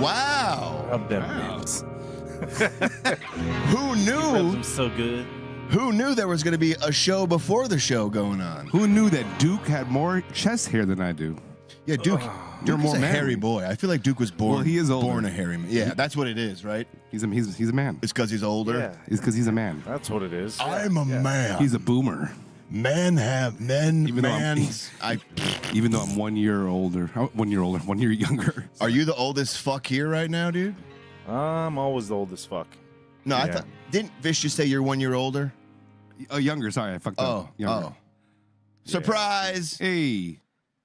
Wow. Rub them lips. Who knew? Rub them so good. Who knew there was going to be a show before the show going on? Who knew that Duke had more chest hair than I do? Yeah, Duke. Duke more is a manly. hairy boy. I feel like Duke was born. Well, he is older. Born a hairy man. Yeah, that's what it is, right? He's a man. It's because he's older. Yeah, It's because he's a man. that's what it is. I'm a man. He's a boomer. Men have men. Even though Even though I'm 1 year older, 1 year older, 1 year younger. Are you the oldest fuck here right now, dude? I'm always the oldest fuck. No, I Yeah. thought. Didn't Vish just say you're 1 year older? Younger. Sorry, I fucked up. Younger. Surprise! Hey.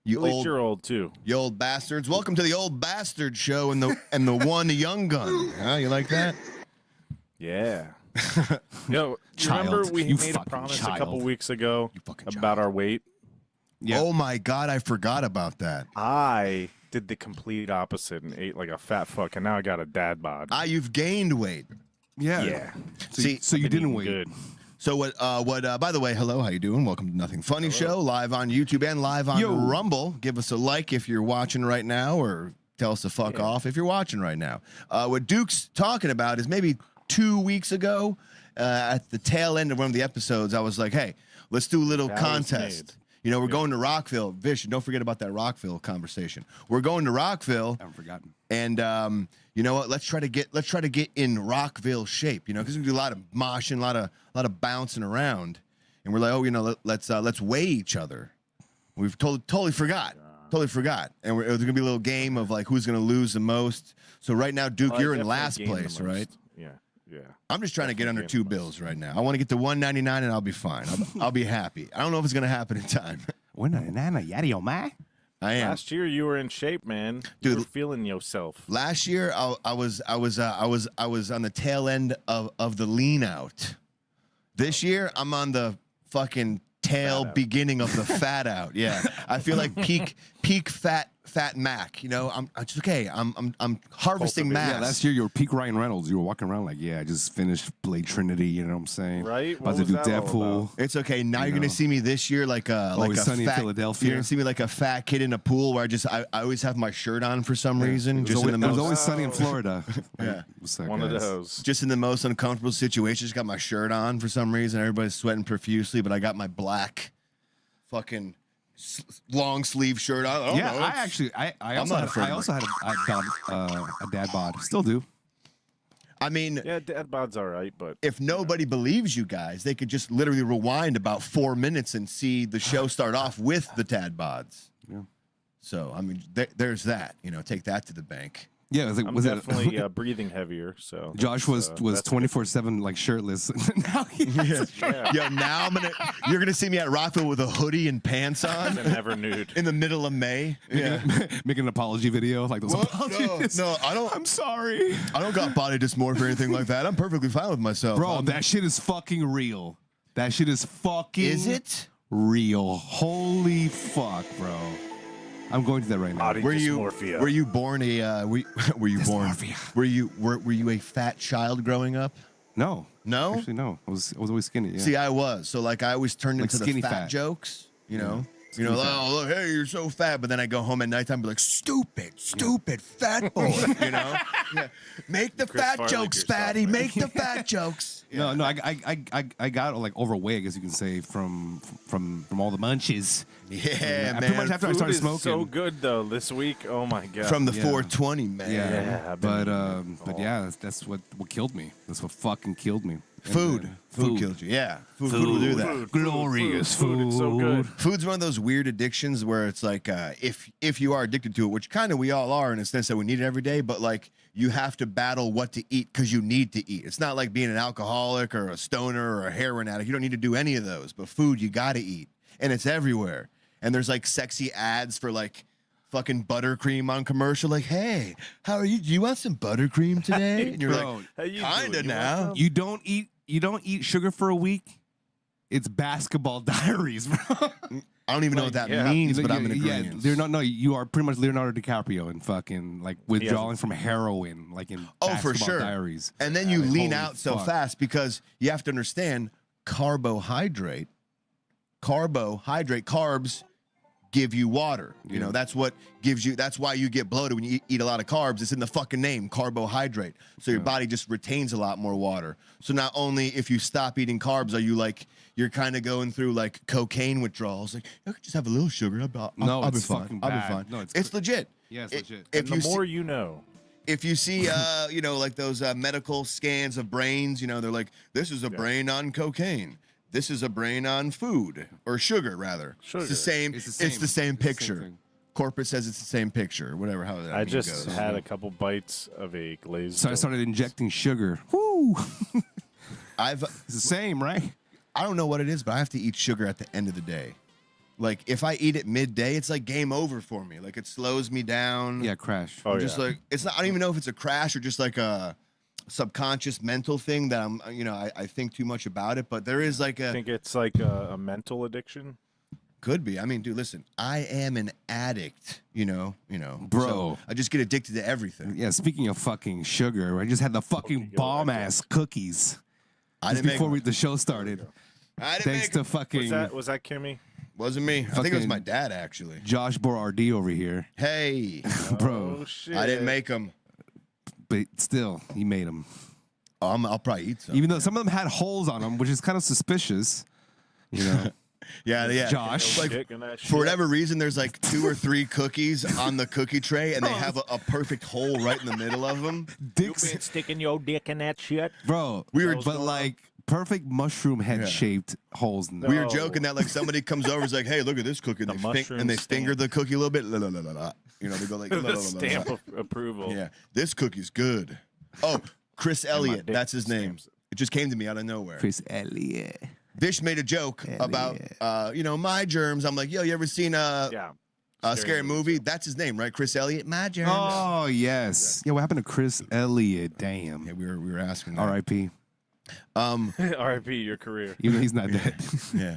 You At least old, you're old too. you old bastards! Welcome to the old bastard show and the one young gun. Huh? You like that? Yeah. Yo, Child. remember we You made a fucking promise child. a couple weeks ago fucking about child. our weight? Yeah. Oh my god, I forgot about that. I did the complete opposite and ate like a fat fuck, and now I got a dad bod. You've gained weight. Yeah. Yeah. So you Been didn't eating wait. Good. So what? By the way, hello, how you doing? Welcome to Nothing Funny Show, live on YouTube and live on Rumble. Give us a like if you're watching right now, or tell us to fuck off if you're watching right now. What Duke's talking about is maybe 2 weeks ago, at the tail end of one of the episodes, I was like, hey, let's do a little That was contest. made. You know, we're going to Rockville. Vish, don't forget about that Rockville conversation. We're going to Rockville. I haven't forgotten. And you know what? Let's try to get in Rockville shape. You know, because we do a lot of moshing, a lot of bouncing around, and we're like, oh, you know, let's weigh each other. We've totally forgot, and there's gonna be a little game of like who's gonna lose the most. So right now, Duke, Well, I you're in definitely last gained the place, most. right? Yeah. Yeah. I'm just trying to get Definitely under gained $2 the bills right now. I want to get to 199, and I'll be fine. I'll be happy. I don't know if it's gonna happen in time. I am. Last year you were in shape, man. Dude, you were feeling yourself. Last year, I was on the tail end of the lean out. This year, I'm on the fucking tail beginning of the fat out. Yeah, I feel like peak fat Mac. You know, I'm just okay. I'm harvesting mass. Yeah, last year you were peak Ryan Reynolds. You were walking around like, yeah, I just finished Blade Trinity. You know what I'm saying? Right? About What to was do that all Deadpool. about? It's okay. Now you're know. gonna see me this year like a Always Sunny in fat, Philadelphia. You're gonna see me like a fat kid in a pool where I always have my shirt on for some reason. It was Just always sunny in Florida. Yeah. What's that, One of guys? those. just in the most uncomfortable situations. Got my shirt on for some reason. Everybody's sweating profusely, but I got my black fucking long sleeve shirt on. I don't Yeah, know, I not afraid of also had a dad bod. Still do. I mean, Yeah, dad bod's all right, but if nobody believes you guys, they could just literally rewind about 4 minutes and see the show start off with the Tad Bods. Yeah. So, I mean, there's that. You know, take that to the bank. Yeah, I'm was definitely it? breathing heavier. So Josh was that's 24/7 like shirtless. Now he has Yeah, now you're gonna see me at Rockville with a hoodie and pants on never nude. in the middle of May. Yeah. making an apology video like those What? apologies. No, I don't. I'm sorry, I don't got body dysmorphia or anything like that. I'm perfectly fine with myself. bro. That shit is fucking real. That shit is fucking. Is it? real? Holy fuck, bro. I'm going to that right now. Body Were dysmorphia. you born a were you born Dysmorphia. were you a fat child growing up? No, No? actually no. I was always skinny. Yeah. See, I was. So like I always turned Like into the skinny fat fat. jokes, you know. Skinny You know, fat. oh look, hey, you're so fat, but then I go home at nighttime and be like, stupid fat boy, you know? Yeah. Make the Chris fat Farley jokes, yourself, fatty. man. Make the fat jokes. No, I got like overweight, I guess you can say, from all the munches. Yeah, man. Pretty much after I Food started is smoking. so good though this week. Oh my god. From the Yeah. 420, man. Yeah, I've been but yeah, that's what killed me. That's what fucking killed me. Food. And, Food killed you. Yeah. Food will do that. Glorious food. It's so good. Food's one of those weird addictions where it's like if you are addicted to it, which kind of we all are in a sense that we need it every day, but like you have to battle what to eat because you need to eat. It's not like being an alcoholic or a stoner or a heroin addict. You don't need to do any of those, but food you got to eat, and it's everywhere. And there's like sexy ads for like fucking buttercream on commercial, like, hey, how are you? Do you want some buttercream today? And you're Bro, like, How you kinda doing? You now. want some? you don't eat sugar for a week. It's basketball diaries, bro. I don't even know what that yeah. means, but Yeah, I'm in yeah, agreement. they're not. No, you are pretty much Leonardo DiCaprio and fucking like withdrawing from heroin, like in Oh, Basketball for sure. Diaries. And then you Like, lean holy out so fuck. fast because you have to understand carbs give you water. You know, that's what gives you, that's why you get bloated when you eat a lot of carbs. It's in the fucking name, carbohydrate. So your body just retains a lot more water. So not only if you stop eating carbs, are you like, you're kind of going through like cocaine withdrawals. Like, I could just have a little sugar. I'll be it's fine. fucking I'll be bad. fine. No, it's legit. Yeah, it's legit. If The you more you know. if you see, you know, like those medical scans of brains, you know, they're like, this is a brain on cocaine. This is a brain on food or sugar, rather. Sugar. It's the same. It's the same picture. thing. Corporate says it's the same picture. Whatever. How that I meme just goes. had a couple bites of a glazed. So I started injecting sugar. Woo! I've. It's the same, right? I don't know what it is, but I have to eat sugar at the end of the day. Like if I eat it midday, it's like game over for me. Like it slows me down. Yeah, crash. Oh, I'm just like it's not. I don't even know if it's a crash or just like a subconscious mental thing that I'm. You know, I think too much about it. But there is like I a. think it's like a mental addiction. Could be. I mean, dude, listen. I am an addict. You know. Bro. So I just get addicted to everything. Yeah, speaking of fucking sugar, I just had the fucking bomb ass cookies I just didn't before make. the show started. I didn't Thanks make. to fucking Was that Kimmy? Wasn't me. I think it was fucking- my dad actually. Josh Borardi over here, Hey, bro. Oh shit! I didn't make them. But still, he made them. I'll probably eat some. Even though some of them had holes on them, which is kind of suspicious. You know, Yeah. Josh. Like, Dick in that for shit. whatever reason, there's like 2 or 3 cookies on the cookie tray, and they have a perfect hole right in the middle of them. dicks, sticking your dick in that shit. bro. But like perfect mushroom head shaped holes in there. We were No. joking that like somebody comes over, is like, "Hey, look at this cookie," and The they, mushroom and they finger stamp. the cookie a little bit. La, la, la, la, la. You know, they go like, la, la, la, The la, la. stamp of approval. Yeah, this cookie's good. Oh, Chris Elliott, dick that's his name. stamps. It just came to me out of nowhere. Chris Elliott. Vish made a joke about, you know, my germs. I'm like, yo, you ever seen Yeah. a scary movie? That's his name, right? Chris Elliott, my germs. Oh yes. Yeah, what happened to Chris Elliott? Damn. Yeah, we were asking that. R.I.P. R.I.P. Your career. Even though he's not dead. Yeah.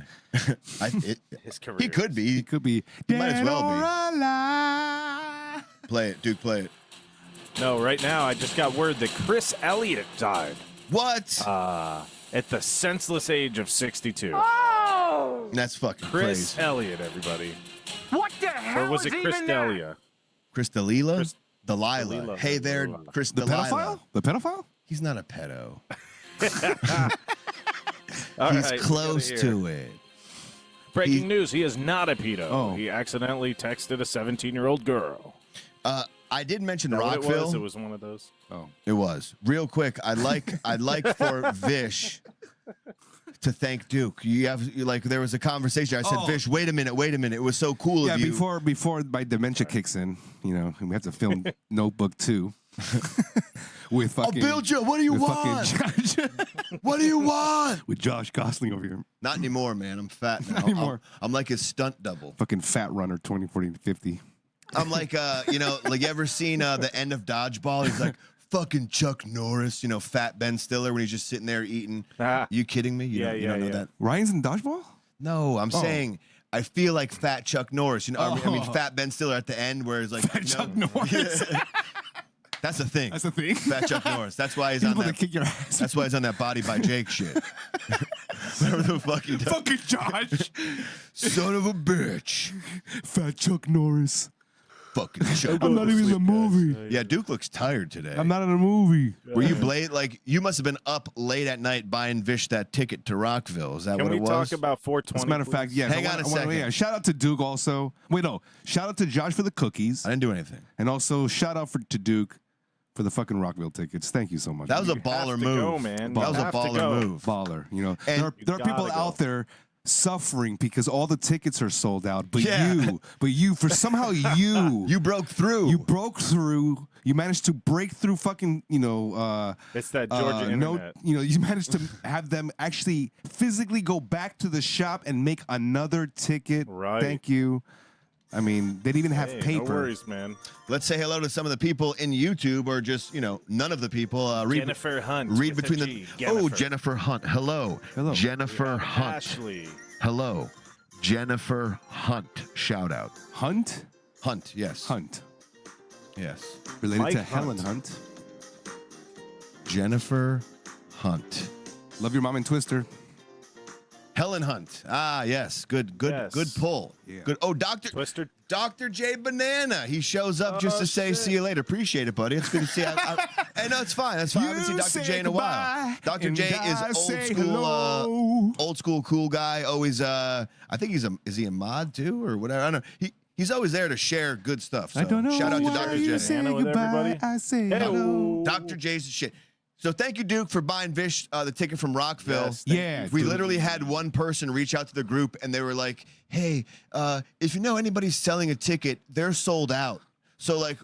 His career. He could be. He could be He might as well be. be. Alive. Play it, Duke, play it. No, right now I just got word that Chris Elliott died What? at the senseless age of 62. That's fucking Chris crazy. Elliott, everybody. What the hell Or was it Chris Delia? Chris Delilah? Delilah. Delilah. Hey there, Delilah. Chris The Delilah. pedophile? The pedophile? He's not a pedo. All He's right, we close gotta hear. to it. Breaking He- news: he is not a pedo. Oh. He accidentally texted a 17-year-old girl. I did mention Is that what Rockville. it was one of those. Oh. It was. Real quick, I'd like for Vish to thank Duke. There was a conversation. I said, Oh. Vish, wait a minute. It was so cool Yeah, of you. before my dementia kicks in, you know, and we have to film Notebook 2 with I'll fucking. build you. What do you with want? fucking What do you want? with Josh Gosling over here. Not anymore, man. I'm fat now. anymore. I'm like his stunt double. Fucking Fat Runner 2040-50. I'm like, you know, like you ever seen the end of Dodgeball? He's like, fucking Chuck Norris, you know, fat Ben Stiller when he's just sitting there eating. Ah. You kidding me? You Yeah, don't, you don't know yeah. that? Ryan's in Dodgeball? No, I'm saying I feel like fat Chuck Norris. You know, I mean, Oh. fat Ben Stiller at the end where he's like, Fat Chuck Norris. That's a thing. That's a thing. Fat Chuck Norris. That's why he's He's on able to that. kick your ass. That's why he's on that Body by Jake shit. Whatever the fuck he does. fucking Josh. Son of a bitch. Fat Chuck Norris. Fucking Chuck. I'm not even in the movie. Yeah, Duke looks tired today. I'm not in a movie. Were you like you must have been up late at night buying Vish that ticket to Rockville? Is that Can what we it was? talk about 420? As a matter of fact, please? yes. Hang on a second. Yeah, shout out to Duke also. Wait, no. Shout out to Josh for the cookies. I didn't do anything. And also shout out to Duke for the fucking Rockville tickets. Thank you so much. That was a dude. baller to move. go, man. That was You a have to baller go. move. baller. You know, And there are people gotta go. out there suffering because all the tickets are sold out. But Yeah. you, for somehow You broke through. you broke through. You managed to break through fucking, you know, It's that Georgia internet. you know, you managed to have them actually physically go back to the shop and make another ticket. Right. Thank you. I mean, they didn't even have Hey, paper. No worries, man. Let's say hello to some of the people in YouTube, or just none of the people. Read, Jennifer Hunt. read with a between G. the. Oh, Jennifer Hunt. Hello. Hello. Jennifer Hunt. Ashley. Hello. Jennifer Hunt. Shout out. Hunt? Hunt. Yes. Hunt. Yes. Related Mike to Helen Hunt. Hunt. Jennifer Hunt. Love your mom and Twister. Helen Hunt. Ah, yes. Good pull. Yeah. Good. Oh, Dr. J Banana. He shows up just to say, see you later. Appreciate it, buddy. It's good to see you. Hey, no, it's fine. That's fine. I haven't seen Dr. J in a while. Dr. J is old school cool guy. Always, I think is he a mod too or whatever? I don't know. He's always there to share good stuff. So I don't know. shout out to Dr. J. Banana with everybody. I say hello. Dr. J's the shit. So thank you, Duke, for buying Vish the ticket from Rockville. Yes, Yeah. We dude. literally had one person reach out to the group, and they were like, hey, if you know anybody's selling a ticket, they're sold out. So, like,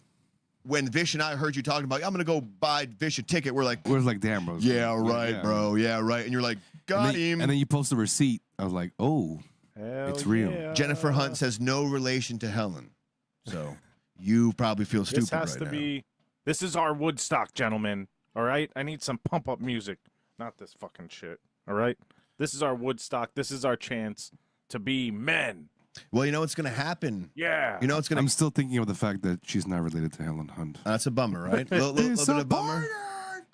when Vish and I heard you talking about, I'm going to go buy Vish a ticket, we're like, damn, bro. yeah, right, bro. Yeah, right. And you're like, got him. And then you post the receipt. I was like, oh, Hell it's real. yeah. Jennifer Hunt says no relation to Helen. So you probably feel stupid This has right to now. be. This is our Woodstock, gentlemen. All right, I need some pump up music, not this fucking shit. All right, this is our Woodstock. This is our chance to be men. Well, you know what's going to happen? Yeah. You know what's going I'm to... still thinking of the fact that she's not related to Helen Hunt. That's a bummer, right? Little bit of bummer.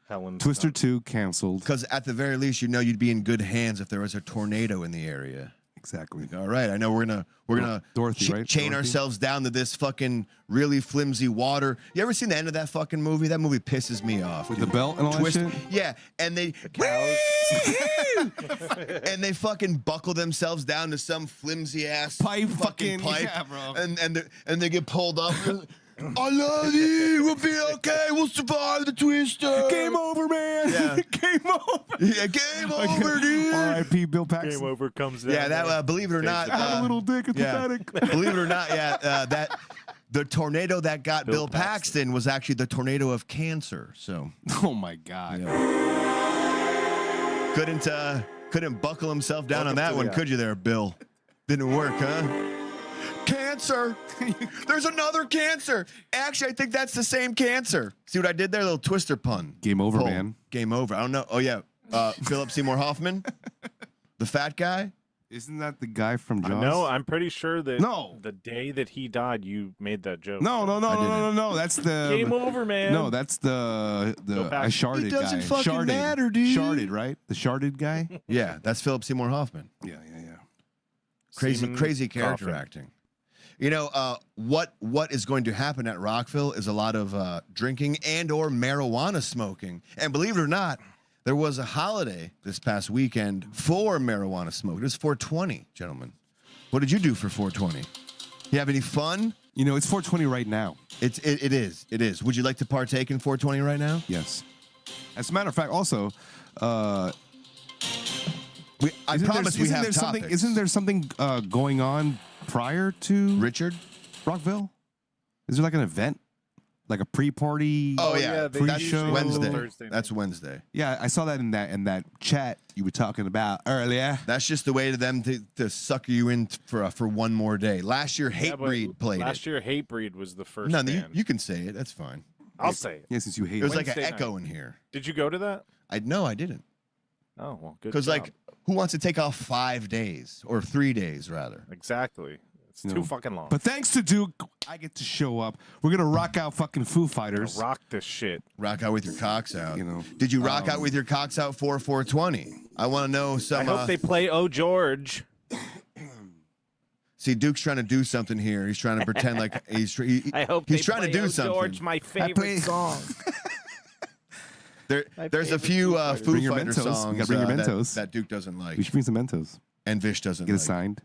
Helen Twister 2 canceled. Because at the very least, you know you'd be in good hands if there was a tornado in the area. Exactly. All right, I know we're gonna Dorothy, right? chain Dorothy? ourselves down to this fucking really flimsy water. You ever seen the end of that fucking movie? That movie pisses me off. With dude. the belt and all Twist, that shit? yeah, and they cows. and they fucking buckle themselves down to some flimsy ass Pipe fucking pipe, yeah, bro. and they get pulled up. I love you. We'll be okay. We'll survive the twister. Game over, man. Yeah. Game over. Yeah, game over, dude. R.I.P. Bill Paxton. Game over comes down. Yeah, that there. believe it or not, I have a little dick. It's pathetic. believe it or not, that the tornado that got Bill Bill Paxton was actually the tornado of cancer. So Oh my God. couldn't buckle himself down on Welcome that to one, the could you there, Bill? Didn't work, huh? Cancer. There's another cancer. Actually, I think that's the same cancer. See what I did there? A little twister pun. Game over, Pull. man. Game over. I don't know. Oh yeah, Philip Seymour Hoffman, the fat guy. Isn't that the guy from Jaws? No, I'm pretty sure that No. the day that he died, you made that joke. No. That's the Game over, man. No, that's the I sharded It doesn't guy. fucking Sharded. matter, dude. Sharded, right? The sharded guy. Yeah, that's Philip Seymour Hoffman. Yeah. Seaman Crazy character Coffin. acting. You know, what is going to happen at Rockville is a lot of drinking and or marijuana smoking. And believe it or not, there was a holiday this past weekend for marijuana smoke. It was 420, gentlemen. What did you do for 420? You have any fun? You know, it's 420 right now. It is. Would you like to partake in 420 right now? Yes. As a matter of fact, also, I promise we have something. topics. Isn't there something going on prior to Richard? Rockville? Is there like an event, like a pre-party? Oh, Oh, yeah, yeah, they that's usually Wednesday. go Thursday night. That's Wednesday. Yeah, I saw that in that chat you were talking about earlier. That's just the way to them to sucker you in for one more day. Last year, Yeah, but Hatebreed played Last it. year, Hatebreed was the first No, band. you can say it. That's fine. I'll say it. Yeah, since you hate There's it. like an Wednesday echo night. in here. Did you go to that? I didn't. Oh, well, good Because job. like, who wants to take off 5 days or 3 days rather? Exactly. It's You too know, fucking long. But thanks to Duke, I get to show up. We're gonna rock out fucking Foo Fighters. Rock this shit. Rock out with your cocks out. You know, Did you rock out with your cocks out for 420? I want to know some. I hope they play Oh George. See, Duke's trying to do something here. He's trying to pretend like I hope he's they trying play to do Oh something. George, my favorite play- song. There's a favorite few Foo Fighters. Foo Bring your Fighter Mentos. You songs gotta bring your that- Mentos. that Duke doesn't like, we should bring some Mentos. and Vish doesn't Get it like. signed.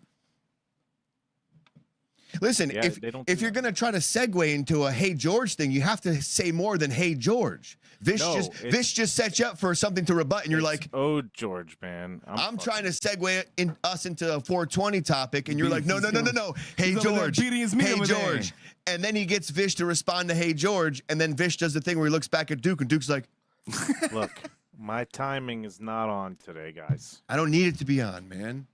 Listen, Yeah, they don't if do you're that. gonna try to segue into a Hey George thing, you have to say more than Hey George. Vish No, Vish just sets you up for something to rebut, and you're like, Oh George, man. I'm trying to segue us into a 420 topic, and you're like, no. Hey He's over there George, beating his meat Hey over there. George, and then he gets Vish to respond to Hey George, and then Vish does the thing where he looks back at Duke, and Duke's like, Look, my timing is not on today, guys. I don't need it to be on, man.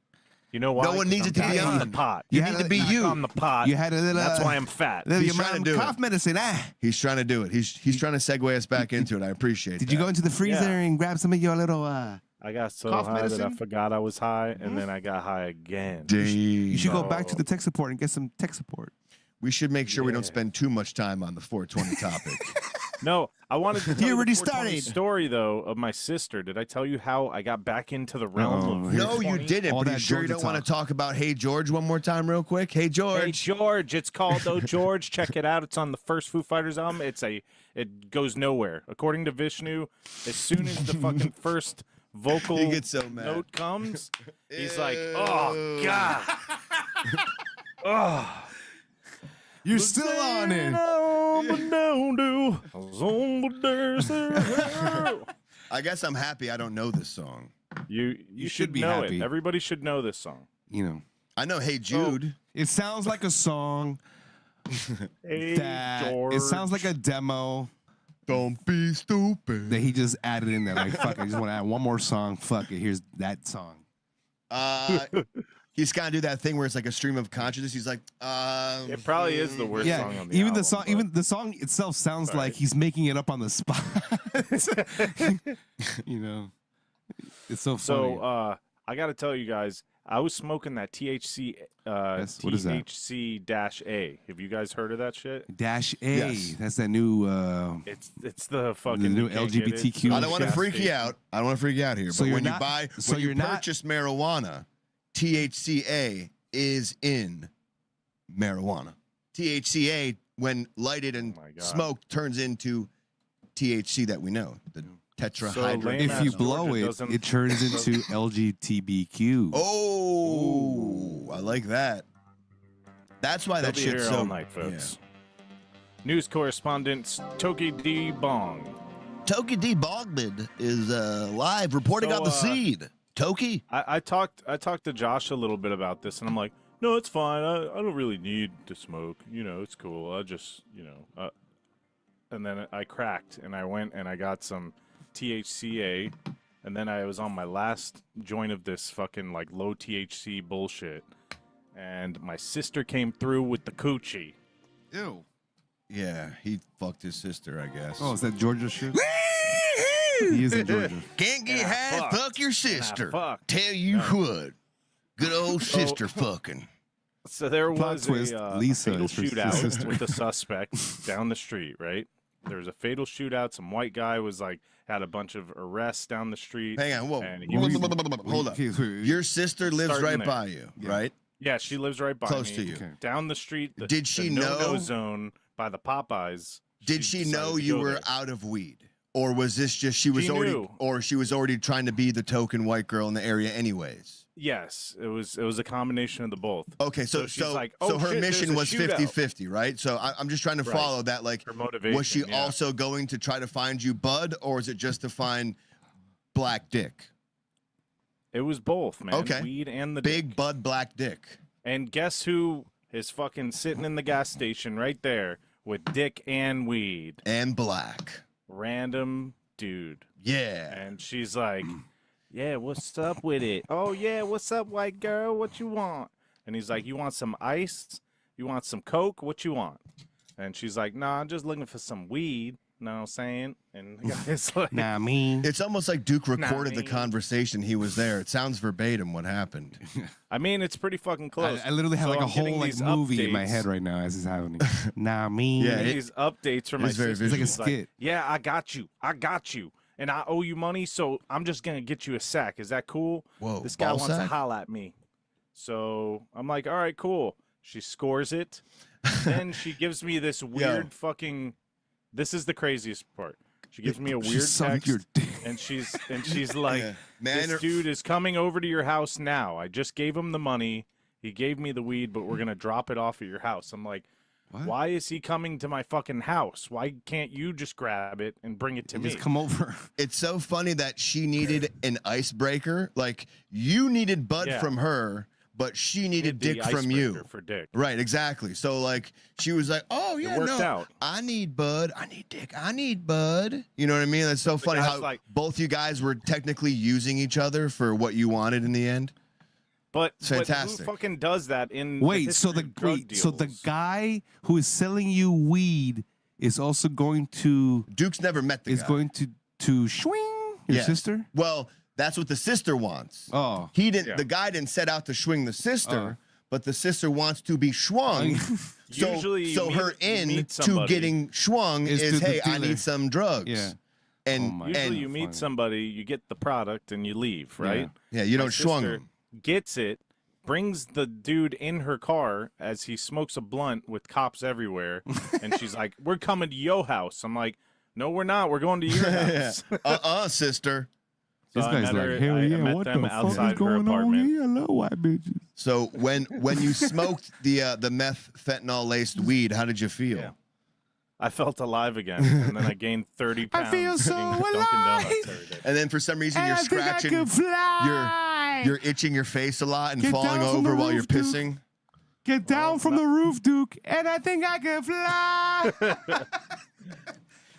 You know why? No one 'Cause needs I'm it to be back on the on. pot. You You need had to be a- Back you. on the pot. You had a little. That's why I'm fat. He's trying to do cough it. medicine. He's trying to do it. He's trying to segue us back into it. I appreciate. Did you that. go into the freezer Yeah. and grab some of your little? I got so Cough high that I medicine? forgot I was high, and then I got high again. You should go back to No. the tech support and get some tech support. We should make sure we don't Yeah. spend too much time on the 420 topic. No, I wanted to tell you already the 420 started. story though of my sister. Did I tell you how I got back into the realm Oh, of here- No, you 420? didn't. All But you that sure you Georgia don't want to talk. talk about Hey George one more time, real quick? Hey George. Hey George, it's called Oh George. Check it out. It's on the first Foo Fighters album. It goes nowhere. According to Vishnu, as soon as the fucking first vocal He gets so mad. note comes, he's like, "Oh God, oh." You're still on it. I guess I'm happy I don't know this song. You should should be know happy. it. Everybody should know this song. You know, I know Hey Jude. it sounds like a song Hey that George. it sounds like a demo Don't be stupid. that he just added in there. Like, fuck, I just want to add one more song. Fuck it, here's that song. He's got to do that thing where it's like a stream of consciousness. He's like, It probably is the worst song on the even album, the song, but- even the song itself sounds like he's making it up on the spot. You know, it's so funny. So I got to tell you guys, I was smoking that THC Yes, what is that? THC-A. Have you guys heard of that shit? Dash A, Yes. that's that new. It's the fucking The new you can't get it. LGBTQ I don't want to Gas freak you station. out. I don't want to freak you out here. So but you're when you not- buy, so when you you're not- purchase marijuana, THCA is in marijuana. THCA, when lighted and Oh my God. smoked, turns into THC that we know, the tetrahydrocannabinol. lame if ass you Georgia blow it, doesn't- it turns into LGBTQ. Oh, I like that. That's why They'll that be shit's here so. all night, folks. News correspondent Toki D. Bong. Toki D. Bogman is live reporting So, on the scene. Toki? I talked to Josh a little bit about this, and I'm like, no, it's fine. I don't really need to smoke. You know, it's cool. I just, and then I cracked, and I went and I got some THCA, and then I was on my last joint of this fucking like low THC bullshit, and my sister came through with the coochie. Ew. Yeah, he fucked his sister, I guess. Oh, is that Georgia shit? He is in Georgia. Can't get And I high, fucked. fuck your sister. fucked. Tell you what. Good old sister fucking. So there Plot was twist, a Lisa fatal is her shootout sister. with the suspect down the street, right? There was a fatal shootout. Some white guy was like, had a bunch of arrests down the street. Hang on, whoa. And he was- Hold up. Your sister lives Starting right there. by you, Yeah. right? Yeah, she lives right by Close me. to you. Okay. Down the street. The, Did she the no-no know- zone by the Popeyes. Did she decided know to you go were there. out of weed? Or was this just she was knew. already trying to be the token white girl in the area anyways? Yes, it was a combination of the both. Okay, so she's like, so "Oh, her shit, there's mission a was shootout." 50-50, right? So I'm just trying to Right. follow that. Like, Her motivation. was she yeah. also going to try to find you bud, or is it just to find black dick? It was both, man. Okay. Weed and the Big dick. bud black dick. And guess who is fucking sitting in the gas station right there with dick and weed? And black. Random dude. Yeah. And she's like, yeah, what's up with it? Oh, yeah, what's up, white girl? What you want? And he's like, you want some ice? You want some Coke? What you want? And she's like, nah, I'm just looking for some weed. Know what I'm saying? And the guy's like, Nah, me. It's almost like Duke recorded the me. conversation. He was there. It sounds verbatim what happened. I mean, it's pretty fucking close. I literally have So like a I'm getting whole like these movie in my updates. head right now as it's happening. Nah, me. Yeah, Getting it- these updates from my it's very sister. visual. It's like a She's skit. yeah, I got you. And I owe you money, so I'm just going to get you a sack. Is that cool? Whoa, This guy ball wants to sack? holla at me. So I'm like, all right, cool. She scores it. Then she gives me this weird fucking. This is the craziest part. She gives me a She weird sunk text, your dick. and she's like, Yeah. Man, "This dude is coming over to your house now. I just gave him the money. He gave me the weed, but we're gonna drop it off at your house." I'm like, What? "Why is he coming to my fucking house? Why can't you just grab it and bring it to me?" Just come over. it's so funny that she needed an icebreaker. Like, you needed bud Yeah. from her, but she needed The dick from you. icebreaker for dick. Right, exactly. So, like, she was like, oh, yeah, worked no, out. I need bud. I need dick. I need bud. You know what I mean? That's so funny guy's how like- both you guys were technically using each other for what you wanted in the end. But It's who fantastic. fucking does that in? Wait, so history the of drug wait, so the deals? guy who is selling you weed is also going to Duke's never met the guy. going to swing your Yes. sister? Well, that's what the sister wants. Oh. He didn't. Yeah. The guy didn't set out to swing the sister, but the sister wants to be schwung. Usually so you her meet in to somebody. getting schwung Is is, to the hey, I dealer. need some drugs. Yeah. And, Oh my Usually and you meet funny. somebody, you get the product, and you leave, right? yeah, you My don't schwung sister them. Gets it, brings the dude in her car as he smokes a blunt with cops everywhere, and she's like, "We're coming to your house." I'm like, "No, we're not. We're going to your house." Sister. So This I guy's met like, her- hell I yeah, met what them the fuck is outside her going on apartment. here? I love white bitches. So when you smoked the meth fentanyl laced weed, how did you feel? Yeah. I felt alive again, and then I gained 30 pounds. I feel so eating Dunkin' alive. Donuts every day. And then for some reason you're I think I scratching, can fly. you're itching your face a lot and Get falling down from the over while you're roof, dude. pissing. Get down from the roof, Duke, and I think I can fly.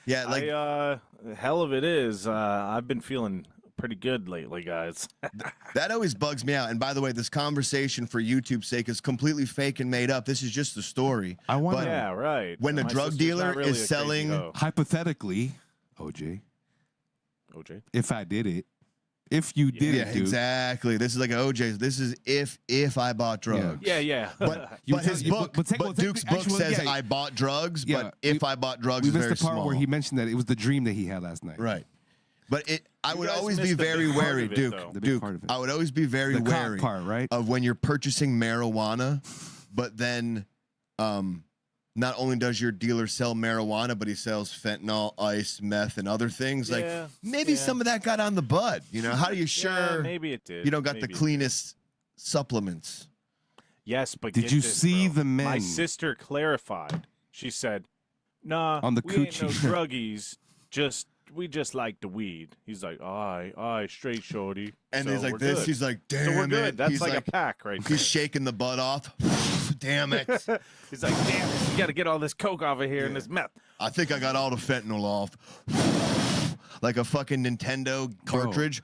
Yeah, like Hell of it is. I've been feeling pretty good lately, guys. that always bugs me out. And by the way, this conversation for YouTube's sake is completely fake and made up. This is just the story. I wonder. But Yeah, right. when a My drug sister's dealer not really is a crazy selling- hoe. Hypothetically, OJ, OJ. if I did it, if you did Yeah, it, dude. exactly. This is like OJ's. This is if I bought drugs. Yeah. But, You but tell- his you- book, but take- well, take Duke's the book actual- says yeah. I bought drugs, Yeah, but if I bought drugs We is missed very the part small. where he mentioned that it was the dream that he had last night. Right. But I You would guys always be missed the very big part wary, of it, Duke. though. The big Duke, part of it. I would always be very The cock wary part, right? of when you're purchasing marijuana, but then not only does your dealer sell marijuana, but he sells fentanyl, ice, meth, and other things. Like Yeah, maybe yeah. some of that got on the bud. You know, how are you sure Yeah, maybe it did. you don't got Maybe the it cleanest supplements? Yes, but Did get you this, see bro. the men? My sister clarified. She said, "Nah, On the we ain't no coochie." druggies. We just like the weed." He's like, "Aye, straight shorty." And So he's like we're this. good. He's like, damn So we're it. good. That's He's like a pack right there. he's shaking the bud off. Damn it. He's like, "Damn it, you got to get all this coke off of here and this meth." I think I got all the fentanyl off. Like a fucking Nintendo cartridge.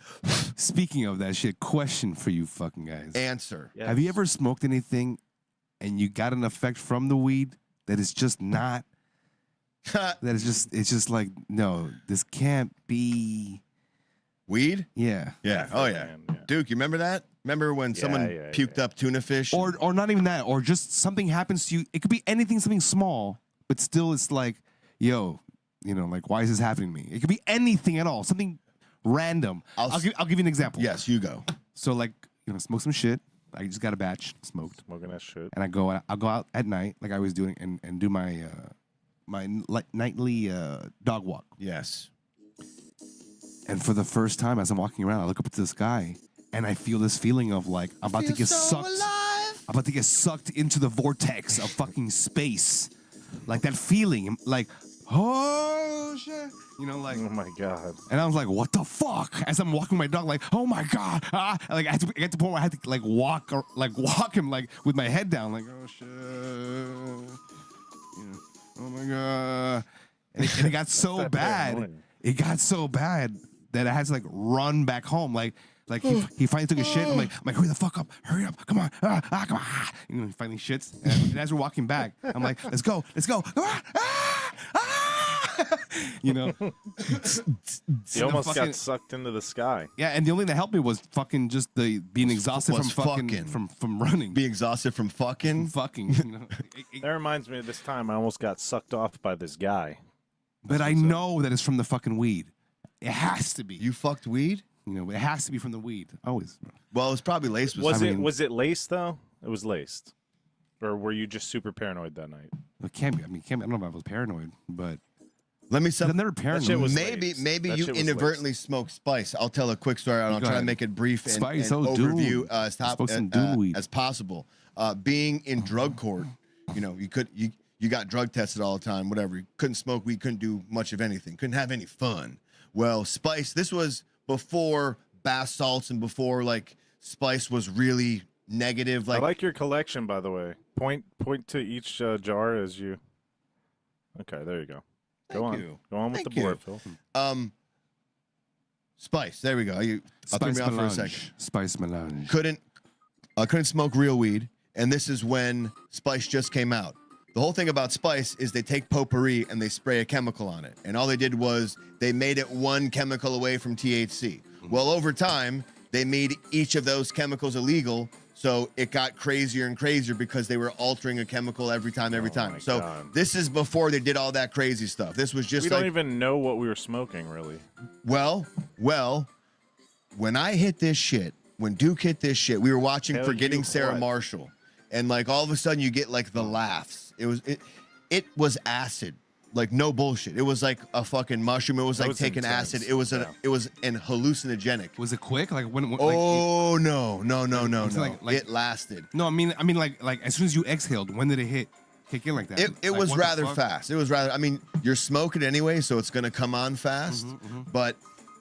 Speaking of that shit, question for you fucking guys. Answer. Yes. Have you ever smoked anything and you got an effect from the weed that is just not, it's just like, no, this can't be, Weed? yeah. Yeah. Oh, yeah. Man, yeah. Duke, you remember that? Remember when someone yeah, puked yeah. up tuna fish? Or not even that, or just something happens to you. It could be anything, something small, but still it's like, yo, you know, like, why is this happening to me? It could be anything at all, something random. I'll I'll give you an example. yes, you go. So like, you know, smoke some shit. I just got a batch smoked. Smoking that shit. And I'll go out at night like I was doing and do my nightly dog walk. Yes. And for the first time, as I'm walking around, I look up at the sky and I feel this feeling of like I'm about to get sucked. I'm about to get sucked into the vortex of fucking space. Like that feeling, like, oh shit. You know, like, Oh my god. and I was like, what the fuck? As I'm walking my dog, like, oh my god. Like I had to get to the point where I had to like walk him like with my head down, like, oh shit. You know, oh my god. And it got so that bad. paranoia? It got so bad that I had to like run back home. Like he finally took a shit. I'm like, hurry the fuck up, hurry up, come on, come on. You know, he finally shits. And as we're walking back, I'm like, let's go. You know, You almost fucking- got sucked into the sky. yeah. And the only thing that helped me was fucking just the being exhausted was from fucking fucking. from running. Be exhausted from fucking. Fucking, you know. That reminds me of this time I almost got sucked off by this guy. But I know that it's from the fucking weed. It has to be. You fucked weed? You know, it has to be from the weed. Always. Well, it's probably laced with Was something. it laced though? It was laced. Or were you just super paranoid that night? It can't be. I mean, it can't be. I don't know if I was paranoid, but Let me I'm some. never paranoid. shit was Maybe laced. maybe That you shit was inadvertently smoked spice. I'll tell a quick story and I'll Go try to ahead. make it brief and, Spice, and oh, overview dude. as top Smoke some dude weed. as possible. Being in drug court, you know, you got drug tested all the time, whatever. You couldn't smoke weed, couldn't do much of anything, couldn't have any fun. Well, spice, this was before bath salts and before like spice was really negative. I Like, like your collection, by the way. Point to each jar as you. Okay, there you go. Go Thank on. you. Go on with Thank the board, you. Phil. spice. There we go. I'll throw me off for a second. Spice melange. Couldn't smoke real weed, and this is when spice just came out. The whole thing about spice is they take potpourri and they spray a chemical on it, and all they did was they made it one chemical away from THC. Well, over time they made each of those chemicals illegal, So it got crazier and crazier because they were altering a chemical every time. my So God. this is before they did all that crazy stuff. This was just We like, don't even know what we were smoking, really. well, when I hit this shit, when Duke hit this shit, we were watching Tell Forgetting you Sarah what. Marshall, and like all of a sudden you get like the laughs. It was acid, like no bullshit. It was like a fucking mushroom. It was That like was taking intense. acid. It was Yeah. it was an hallucinogenic. Was it quick? Like when? Oh no. It's like- It lasted. No, I mean, like as soon as you exhaled, when did it kick in like that? It Like, was what the rather fuck? fast. It was rather. I mean, you're smoking anyway, so it's gonna come on fast. But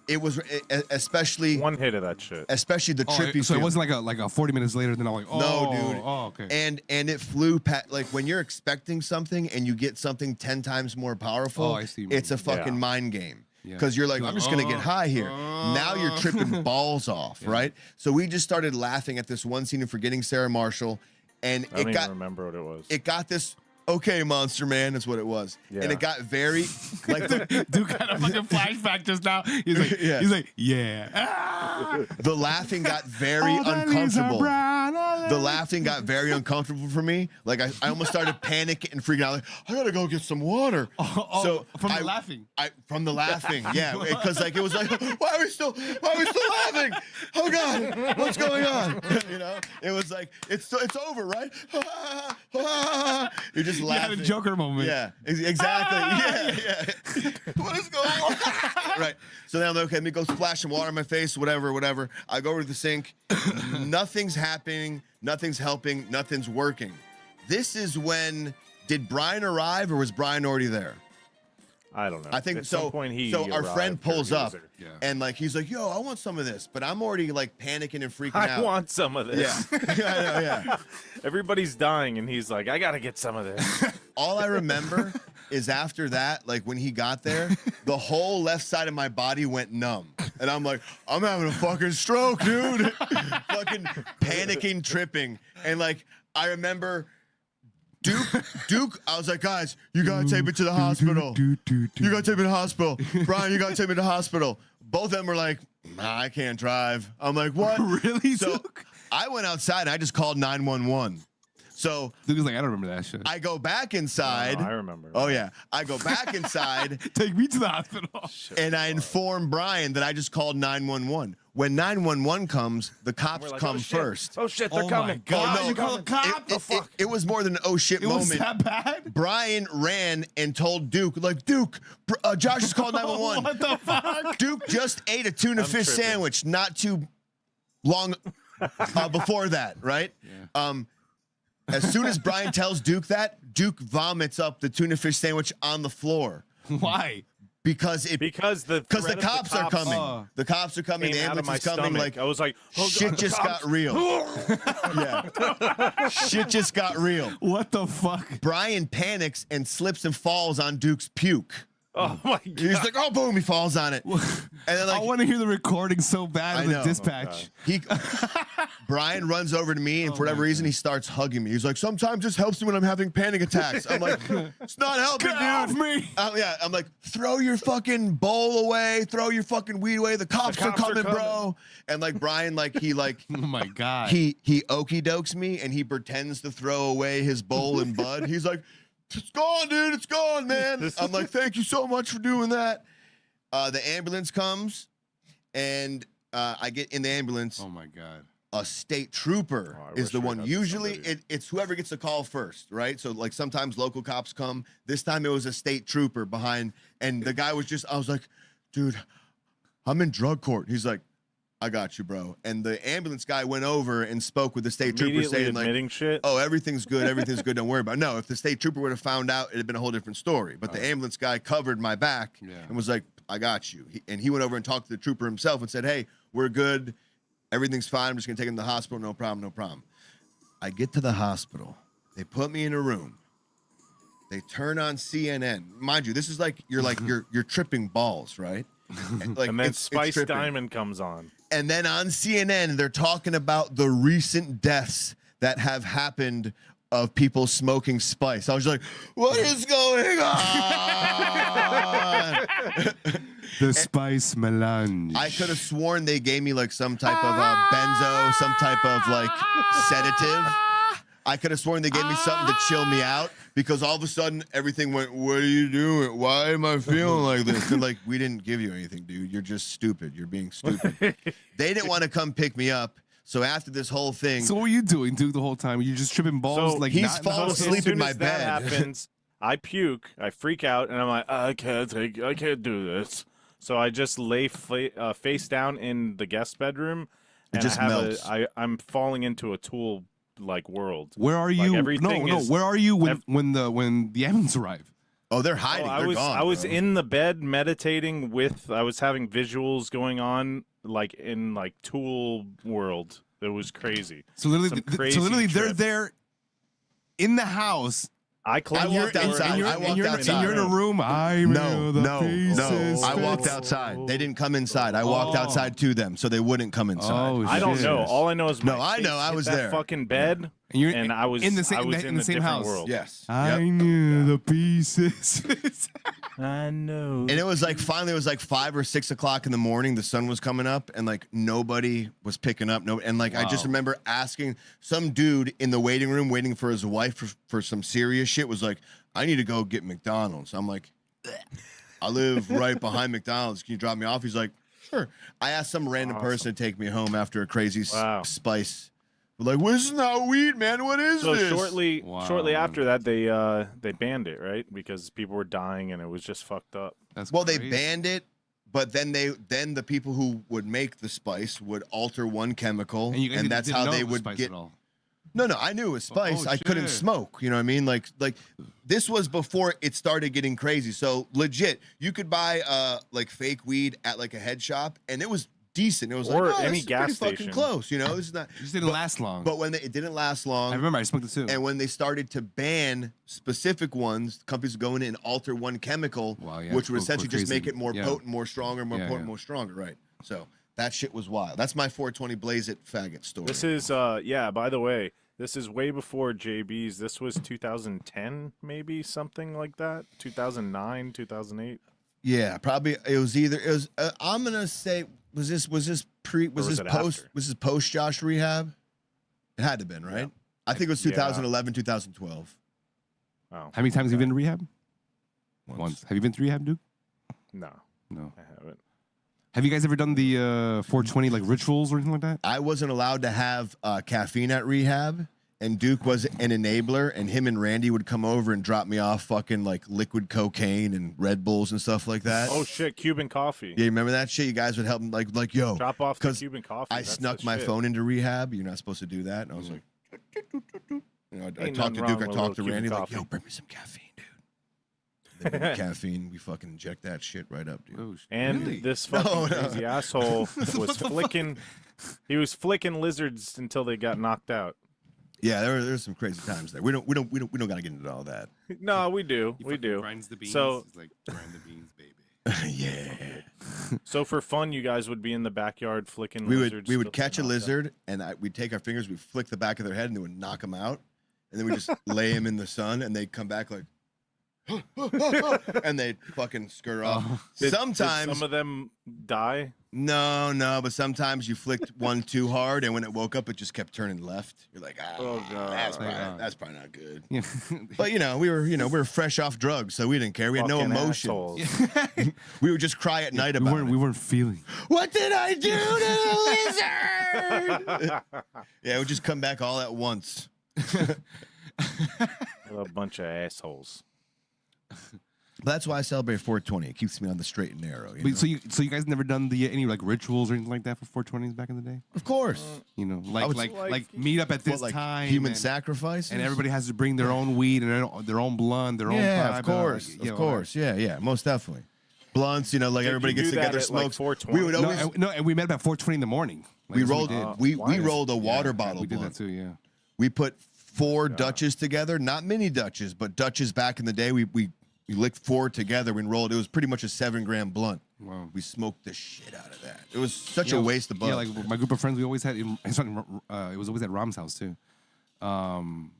it was especially One hit of that shit. especially the Oh, trippy. so it feel. wasn't like a 40 minutes later. Then I'm like, oh, No, dude. Oh, okay. And it flew like when you're expecting something and you get something 10 times more powerful. Oh, I see what you It's a mean. fucking Yeah. mind game. Yeah. Because you're like, You're I'm like, just gonna get high here. Now you're tripping balls off, right? So we just started laughing at this one scene of Forgetting Sarah Marshall, and I don't it got even remember what it was. it got this. Okay, Monster Man is what it was, and Yeah. it got very like Dude, kind of fucking flashback just now. He's like, Yeah. he's like, yeah. Ah, the laughing got very all the leaves are uncomfortable. brown, all The laughing got very uncomfortable for me. Like I almost started panicking and freaking out. Like I gotta go get some water. Oh, from the laughing. From the laughing, yeah. Because like it was like, why are we still laughing? Oh God, what's going on? You know, it was like it's over, right? You're just You had laughing. a Joker moment. Yeah, exactly. Yeah. What is going on? Right. So then I'm like, okay, let me go splash some water on my face, whatever. I go over to the sink. Nothing's happening. Nothing's helping. Nothing's working. This is when, did Brian arrive or was Brian already there? I don't know. I think At so. Some point he so our arrived friend or pulls he was up there. Yeah. and like he's like, "Yo, I want some of this," but I'm already like panicking and freaking I out. want some of this. Yeah, I know, yeah. Everybody's dying, and he's like, I gotta get some of this. All I remember is after that, like when he got there, the whole left side of my body went numb, and I'm like, I'm having a fucking stroke, dude. Fucking panicking, tripping, and like I remember. Duke, I was like, guys, you gotta take me to the hospital. You gotta take me to the hospital. Brian, you gotta take me to the hospital. Both of them were like, nah, I can't drive. I'm like, what? Really, So Duke? I went outside and I just called 911. So Duke was like, I don't remember that shit. I go back inside. No, I remember. Oh yeah. I go back inside Take me to the hospital. and I inform Brian that I just called 911. When 911 comes, the cops We're like, come oh, shit. first. Oh shit, they're Oh coming. my God, Oh, no. you call the cops? It was more than an oh shit It was moment. that bad? Brian ran and told Duke, like, Duke, Josh just called 911. What the fuck? Duke just ate a tuna fish tripping. sandwich not too long before that, right? Yeah. As soon as Brian tells Duke that, Duke vomits up the tuna fish sandwich on the floor Why? because the the threat of cops are coming. Oh. The cops are coming. The came out of ambulance my is coming. stomach. Like I was like, oh, God, shit the just cops. got real. Yeah, shit just got real. What the fuck? Brian panics and slips and falls on Duke's puke. Oh my God. He's like, oh, boom, he falls on it. And then I like want to hear the recording so bad I of the know. dispatch. he Brian runs over to me and for whatever reason he starts hugging me. He's like, sometimes this helps me when I'm having panic attacks. I'm like, it's not helping, Get off dude. me! Yeah, I'm like, throw your fucking bowl away, throw your fucking weed away. The cops are cops are coming, bro. coming. And like Brian, like he Oh my God. he okey dokes me and he pretends to throw away his bowl and bud. He's like, it's gone, dude. It's gone, man. I'm like, thank you so much for doing that. The ambulance comes, and I get in the ambulance. Oh my God. A state trooper Oh, I is wish the we one. had this Usually, on video. it's whoever gets the call first, right? So like sometimes local cops come. This time it was a state trooper behind, and the guy was just. I was like, dude, I'm in drug court. He's like, I got you, bro. And the ambulance guy went over and spoke with the state trooper, Immediately saying like, admitting shit. oh, everything's good, don't worry about it. No, if the state trooper would have found out, it'd have been a whole different story. But the ambulance guy covered my back and was like, I got you. And he went over and talked to the trooper himself and said, hey, we're good. Everything's fine. I'm just going to take him to the hospital. No problem. I get to the hospital. They put me in a room. They turn on CNN. Mind you, this is like you're tripping balls, right? Like, and then it's Spice tripping. Diamond comes on. And then on CNN, they're talking about the recent deaths that have happened of people smoking spice. I was like, what is going on? The spice melange. I could have sworn they gave me like some type of benzo, some type of like sedative. I could have sworn they gave me something to chill me out because all of a sudden everything went, what are you doing? Why am I feeling like this? They're like, we didn't give you anything, dude. You're just stupid. You're being stupid. They didn't want to come pick me up. So after this whole thing. So what were you doing, Duke, the whole time? You just tripping balls? So like he's falling asleep in my as bed. that happens, I puke, I freak out, and I'm like, I can't do this. So I just lay face down in the guest bedroom. And just melts. I'm falling into a Tool like world. Where are you? everything no. is- Where are you when the ambulance arrive? Oh, they're hiding. I They're was gone. I was bro. in the bed meditating I was having visuals going on like in like Tool world. It was crazy. So literally, Some crazy they're trip. there in the house. I closed walked the door. outside. I walked outside. And you're in a room. No. I I walked outside. They didn't come inside. I walked Oh. outside to them, so they wouldn't come inside. Oh, I don't shit. know. All I know is No, my I know. face I hit was that there. fucking bed, And you're and I was in the same I was in the same different house. world. Yes. I Yep. knew the pieces. I know. And it was like finally, it was like 5 or 6 o'clock in the morning. The sun was coming up, and like nobody was picking up. No, and like I just Wow. remember asking some dude in the waiting room, waiting for his wife for some serious shit. Was like, I need to go get McDonald's. I'm like, I live right behind McDonald's. Can you drop me off? He's like, sure. I asked some random person to take me home after a crazy spice. Like, well, this is not weed, man. What is So this? shortly Wow. after that, they banned it, right? Because people were dying and it was just fucked up. That's Well, they crazy. banned it, but then the people who would make the spice would alter one chemical, And, you guys that's didn't how know they it was would spice get. at all. No, I knew it was spice. Oh, I couldn't shit. smoke. You know what I mean? Like this was before it started getting crazy. So legit, you could buy like fake weed at like a head shop, and it was decent. It was Or like, oh, any this is gas pretty fucking station. close. You know, this is not. It just didn't last long. But when it didn't last long, I remember I smoked it too. and when they started to ban specific ones, companies would go in and alter one chemical, Wow, yeah, which would go essentially just crazy. make it more Yeah. potent, more stronger, more Yeah, potent, yeah. more stronger. Right. So that shit was wild. That's my 420 Blaze It faggot story. This is by the way, this is way before JB's. This was 2010, maybe something like that. 2009, 2008. Yeah, probably it was. I'm gonna say was this pre was Or was this it post after? was this post Josh rehab? It had to have been right. Yeah. I think it was Yeah. 2011, 2012. Oh, How many times have you been to rehab? Once. Have you been to rehab, Duke? no, No. I haven't. Have you guys ever done the 420 like rituals or anything like that? I wasn't allowed to have caffeine at rehab, and Duke was an enabler, and him and Randy would come over and drop me off fucking like liquid cocaine and Red Bulls and stuff like that. Oh shit, Cuban coffee. Yeah, you remember that shit? You guys would help him like yo. Drop off the 'cause Cuban coffee. I That's snuck the my shit. phone into rehab. You're not supposed to do that. And I was like, you know, I Ain't talked to nothing Duke, wrong I with a talked to little Randy, Cuban like, yo, coffee. bring me some caffeine, dude. They bring me caffeine, we fucking inject that shit right up, dude. Oh, shit. And Really? this fucking No. crazy asshole was flicking. He was flicking lizards until they got knocked out. Yeah, there's some crazy times there. We don't gotta get into all that. No, we do. He We fucking do. Grinds the beans. So- It's like grind the beans, baby. Yeah. So for fun, you guys would be in the backyard flicking We lizards. would till they catch a knocked out. lizard and we'd take our fingers, we'd flick the back of their head and they would knock them out. And then we just lay them in the sun and they'd come back like and they'd fucking scurry off. Did Sometimes some of them die. no, but sometimes you flicked one too hard, and when it woke up, it just kept turning left. You're like, Oh, God. that's probably not good. Yeah. But we were fresh off drugs, so we didn't care. We had no Fucking emotion. assholes. We would just cry at night we about weren't it. we weren't feeling. What did I do to the lizard? Yeah, it would just come back all at once. A bunch of assholes. But that's why I celebrate 420. It keeps me on the straight and narrow. You know? But, so you guys never done any like rituals or anything like that for 420s back in the day? Of course. You know, would- like meet up at this What, like time. human and, sacrifice? and everybody has to bring their own weed and their own blunt, their own Yeah, pipe, of course. you know, Of course. Yeah, most definitely. Blunts, like Did everybody you gets do that together, at, like, smokes. 420? We would always No, and we met about 4:20 in the morning. Like, we that's what rolled did. we Why? rolled a water Yeah, bottle We did blunt. that too. Yeah. We put 4 Dutches together, not mini Dutches, but Dutches back in the day. We licked 4 together and rolled. It was pretty much a 7-gram blunt. Wow. We smoked the shit out of that. It was such Yeah, a waste of bud. Yeah, like my group of friends, we always had. It was always at Rom's house too. The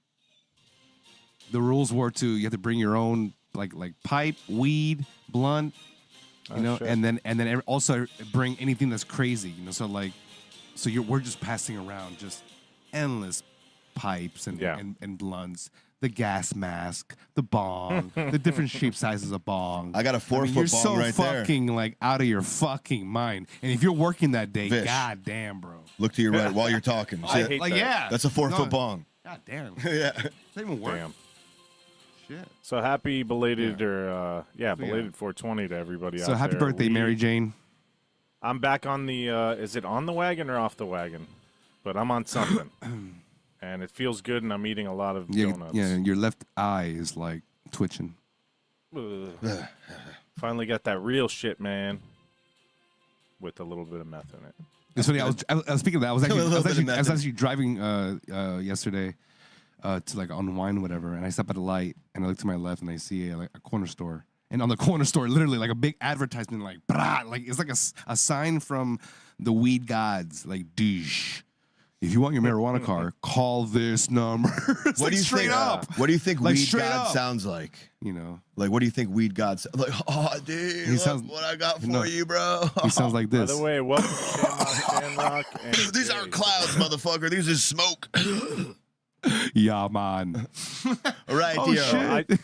rules were you had to bring your own like pipe, weed, blunt, You know, shit. and then also bring anything that's crazy. You know, so we're just passing around just endless pipes and Yeah. and blunts, the gas mask, the bong, the different shape sizes of bong. I got a 4-foot you're bong so right there. fucking like out of your fucking mind. And if you're working that day, Vish. god damn, bro. Look to your right while you're talking. I See, hate Like that. yeah, that's a 4-foot bong. God damn, Yeah. doesn't even work. Damn. Shit. So happy belated yeah. belated 420 to everybody out So there. happy birthday, Mary Jane. I'm back on the is it on the wagon or off the wagon? But I'm on something. And it feels good and I'm eating a lot of donuts. Yeah, your left eye is like twitching. Ugh. Finally got that real shit, man. With a little bit of meth in it. It's funny. I was speaking of that. I was A little bit of actually method. driving yesterday to like unwind or whatever, and I stop at a light and I look to my left and I see a corner store, and on the corner store, literally like a big advertisement, like brah, like it's like a sign from the weed gods, like douche. If you want your marijuana car, call this number. It's What like do you straight think? up? What do you think Like, Weed straight God up. sounds like? You know, Like, what do you think Weed God sounds like? Oh, dude, He look sounds- what I got for no. you, bro. he sounds like By this. the way, welcome to Shamrock and These Jay. aren't clouds, motherfucker. These is smoke. Yeah, man. Right Oh, here. shit.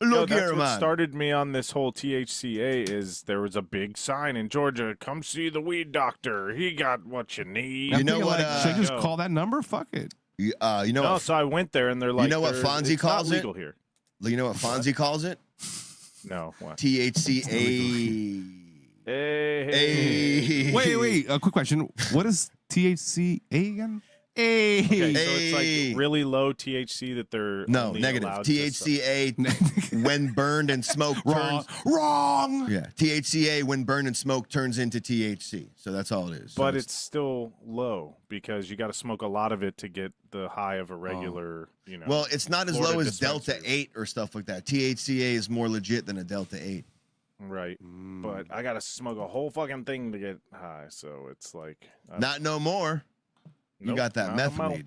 Look that's here, what man. started me on this whole THCA is there was a big sign in Georgia, come see the weed doctor. He got what you need. You I'm know thinking, what, like, should I just Go. call that number? Fuck it. You know No, what? so I went there and they're like, know what "There- Fonzie it's not calls it? legal here. You know what Fonzie calls it? No, what? THCA. Hey. Hey. Wait. A quick question. What is THCA again? Hey. Okay, so Hey. it's like really low THC that they're No, only negative. allowed to THCA when burned and smoke turns. Wrong. Yeah, THCA when burned and smoke turns into THC. So that's all it is. So But it's still low because you got to smoke a lot of it to get the high of a regular, you know. well, it's not as Florida low as Delta dispensaries. 8 or stuff like that. THCA is more legit than a Delta 8. Right. But I got to smoke a whole fucking thing to get high. So it's like. Not no more. You Nope, got that not meth no more. weed.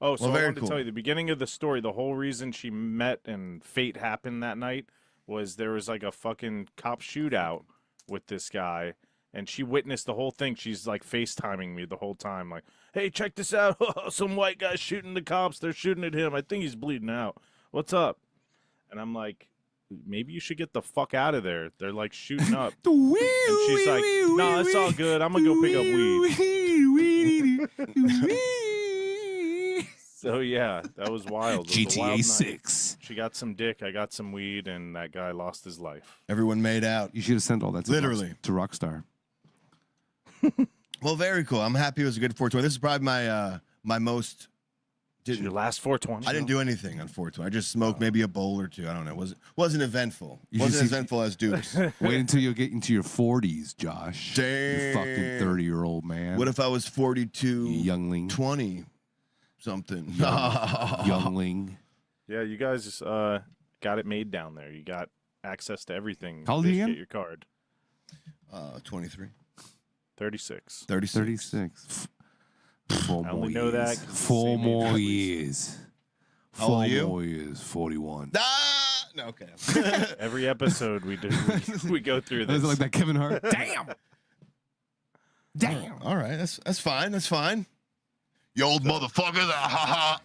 Oh, so Well, I very wanted cool. to tell you the beginning of the story. The whole reason she met and fate happened that night was there was like a fucking cop shootout with this guy, and she witnessed the whole thing. She's like FaceTiming me the whole time, like, "Hey, check this out! Some white guy shooting the cops. They're shooting at him. I think he's bleeding out. What's up?" And I'm like, "Maybe you should get the fuck out of there. They're like shooting up." And she's like, "No, it's all good. I'm gonna go pick up weed." So yeah, that was wild. It was a wild GTA night. 6. She got some dick, I got some weed, and that guy lost his life. Everyone made out. You should have sent all that to Literally. Rockstar. Well, very cool. I'm happy it was a good 420. This is probably my my most. Your last 420? I didn't do anything on 420. I just smoked maybe a bowl or two. I don't know. Wasn't eventful. You Wasn't should as see- eventful as Duke's. Wait until you get into your 40s, Josh. You Damn. fucking 30-year-old man. What if I was 42, Youngling. 20 something? Youngling. Yeah, you guys got it made down there. You got access to everything. How old are you Just again? Get your card. 23, 36. 36. 36. 4 I more only know that years. 'cause it's the 4 same age more as Lisa. years. How old are 4 you? more years. 41. Ah! No, okay. Every episode we do, we go through Is this. it like that Kevin Hart? Damn. Damn. All right, that's fine. That's fine. You old motherfuckers. Ha ha.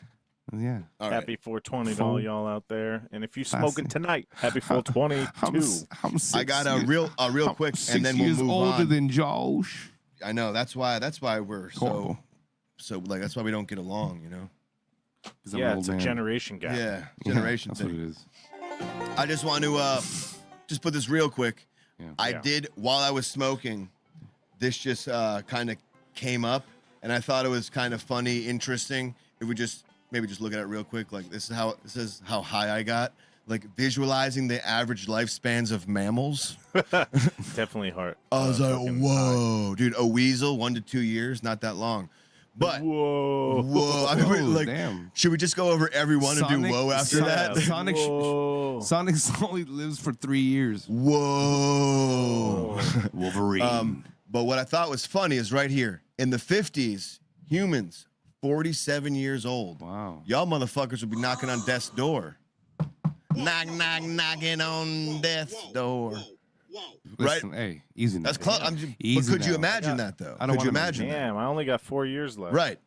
Yeah. All right. Happy 420 to all Full- y'all out there. And if you Classy. smoking tonight, happy 420 too. I'm I got a real quick, and then we'll years move older on. than Josh. I know that's why we're Horrible. so like that's why we don't get along. You know. 'Cause I'm an Yeah, old it's a man. generation gap. Yeah, Yeah, generation that's thing. what it is. I just want to just put this real quick. Yeah. I Yeah. did while I was smoking. This just kind of came up, and I thought it was kind of funny, interesting. If we just maybe just look at it real quick, like this is how high I got. Like visualizing the average lifespans of mammals. Definitely hard. I was like, fucking whoa, dude, a weasel, 1 to 2 years, not that long. But Whoa. whoa, I mean, Whoa, like, damn. should we just go over every one and do Sonic- whoa after Sonic- that? Sonic, Whoa. Sonic only lives for 3 years. Whoa. Wolverine. But what I thought was funny is right here in the 50s, humans, 47 years old. Wow. Y'all motherfuckers would be knocking on death's door. Knock, knock, knocking on death's door. Listen, hey, easy now. That's close. But Easy could you now. imagine that though? I don't Could you wanna imagine that? Damn, I only got 4 years left. Right.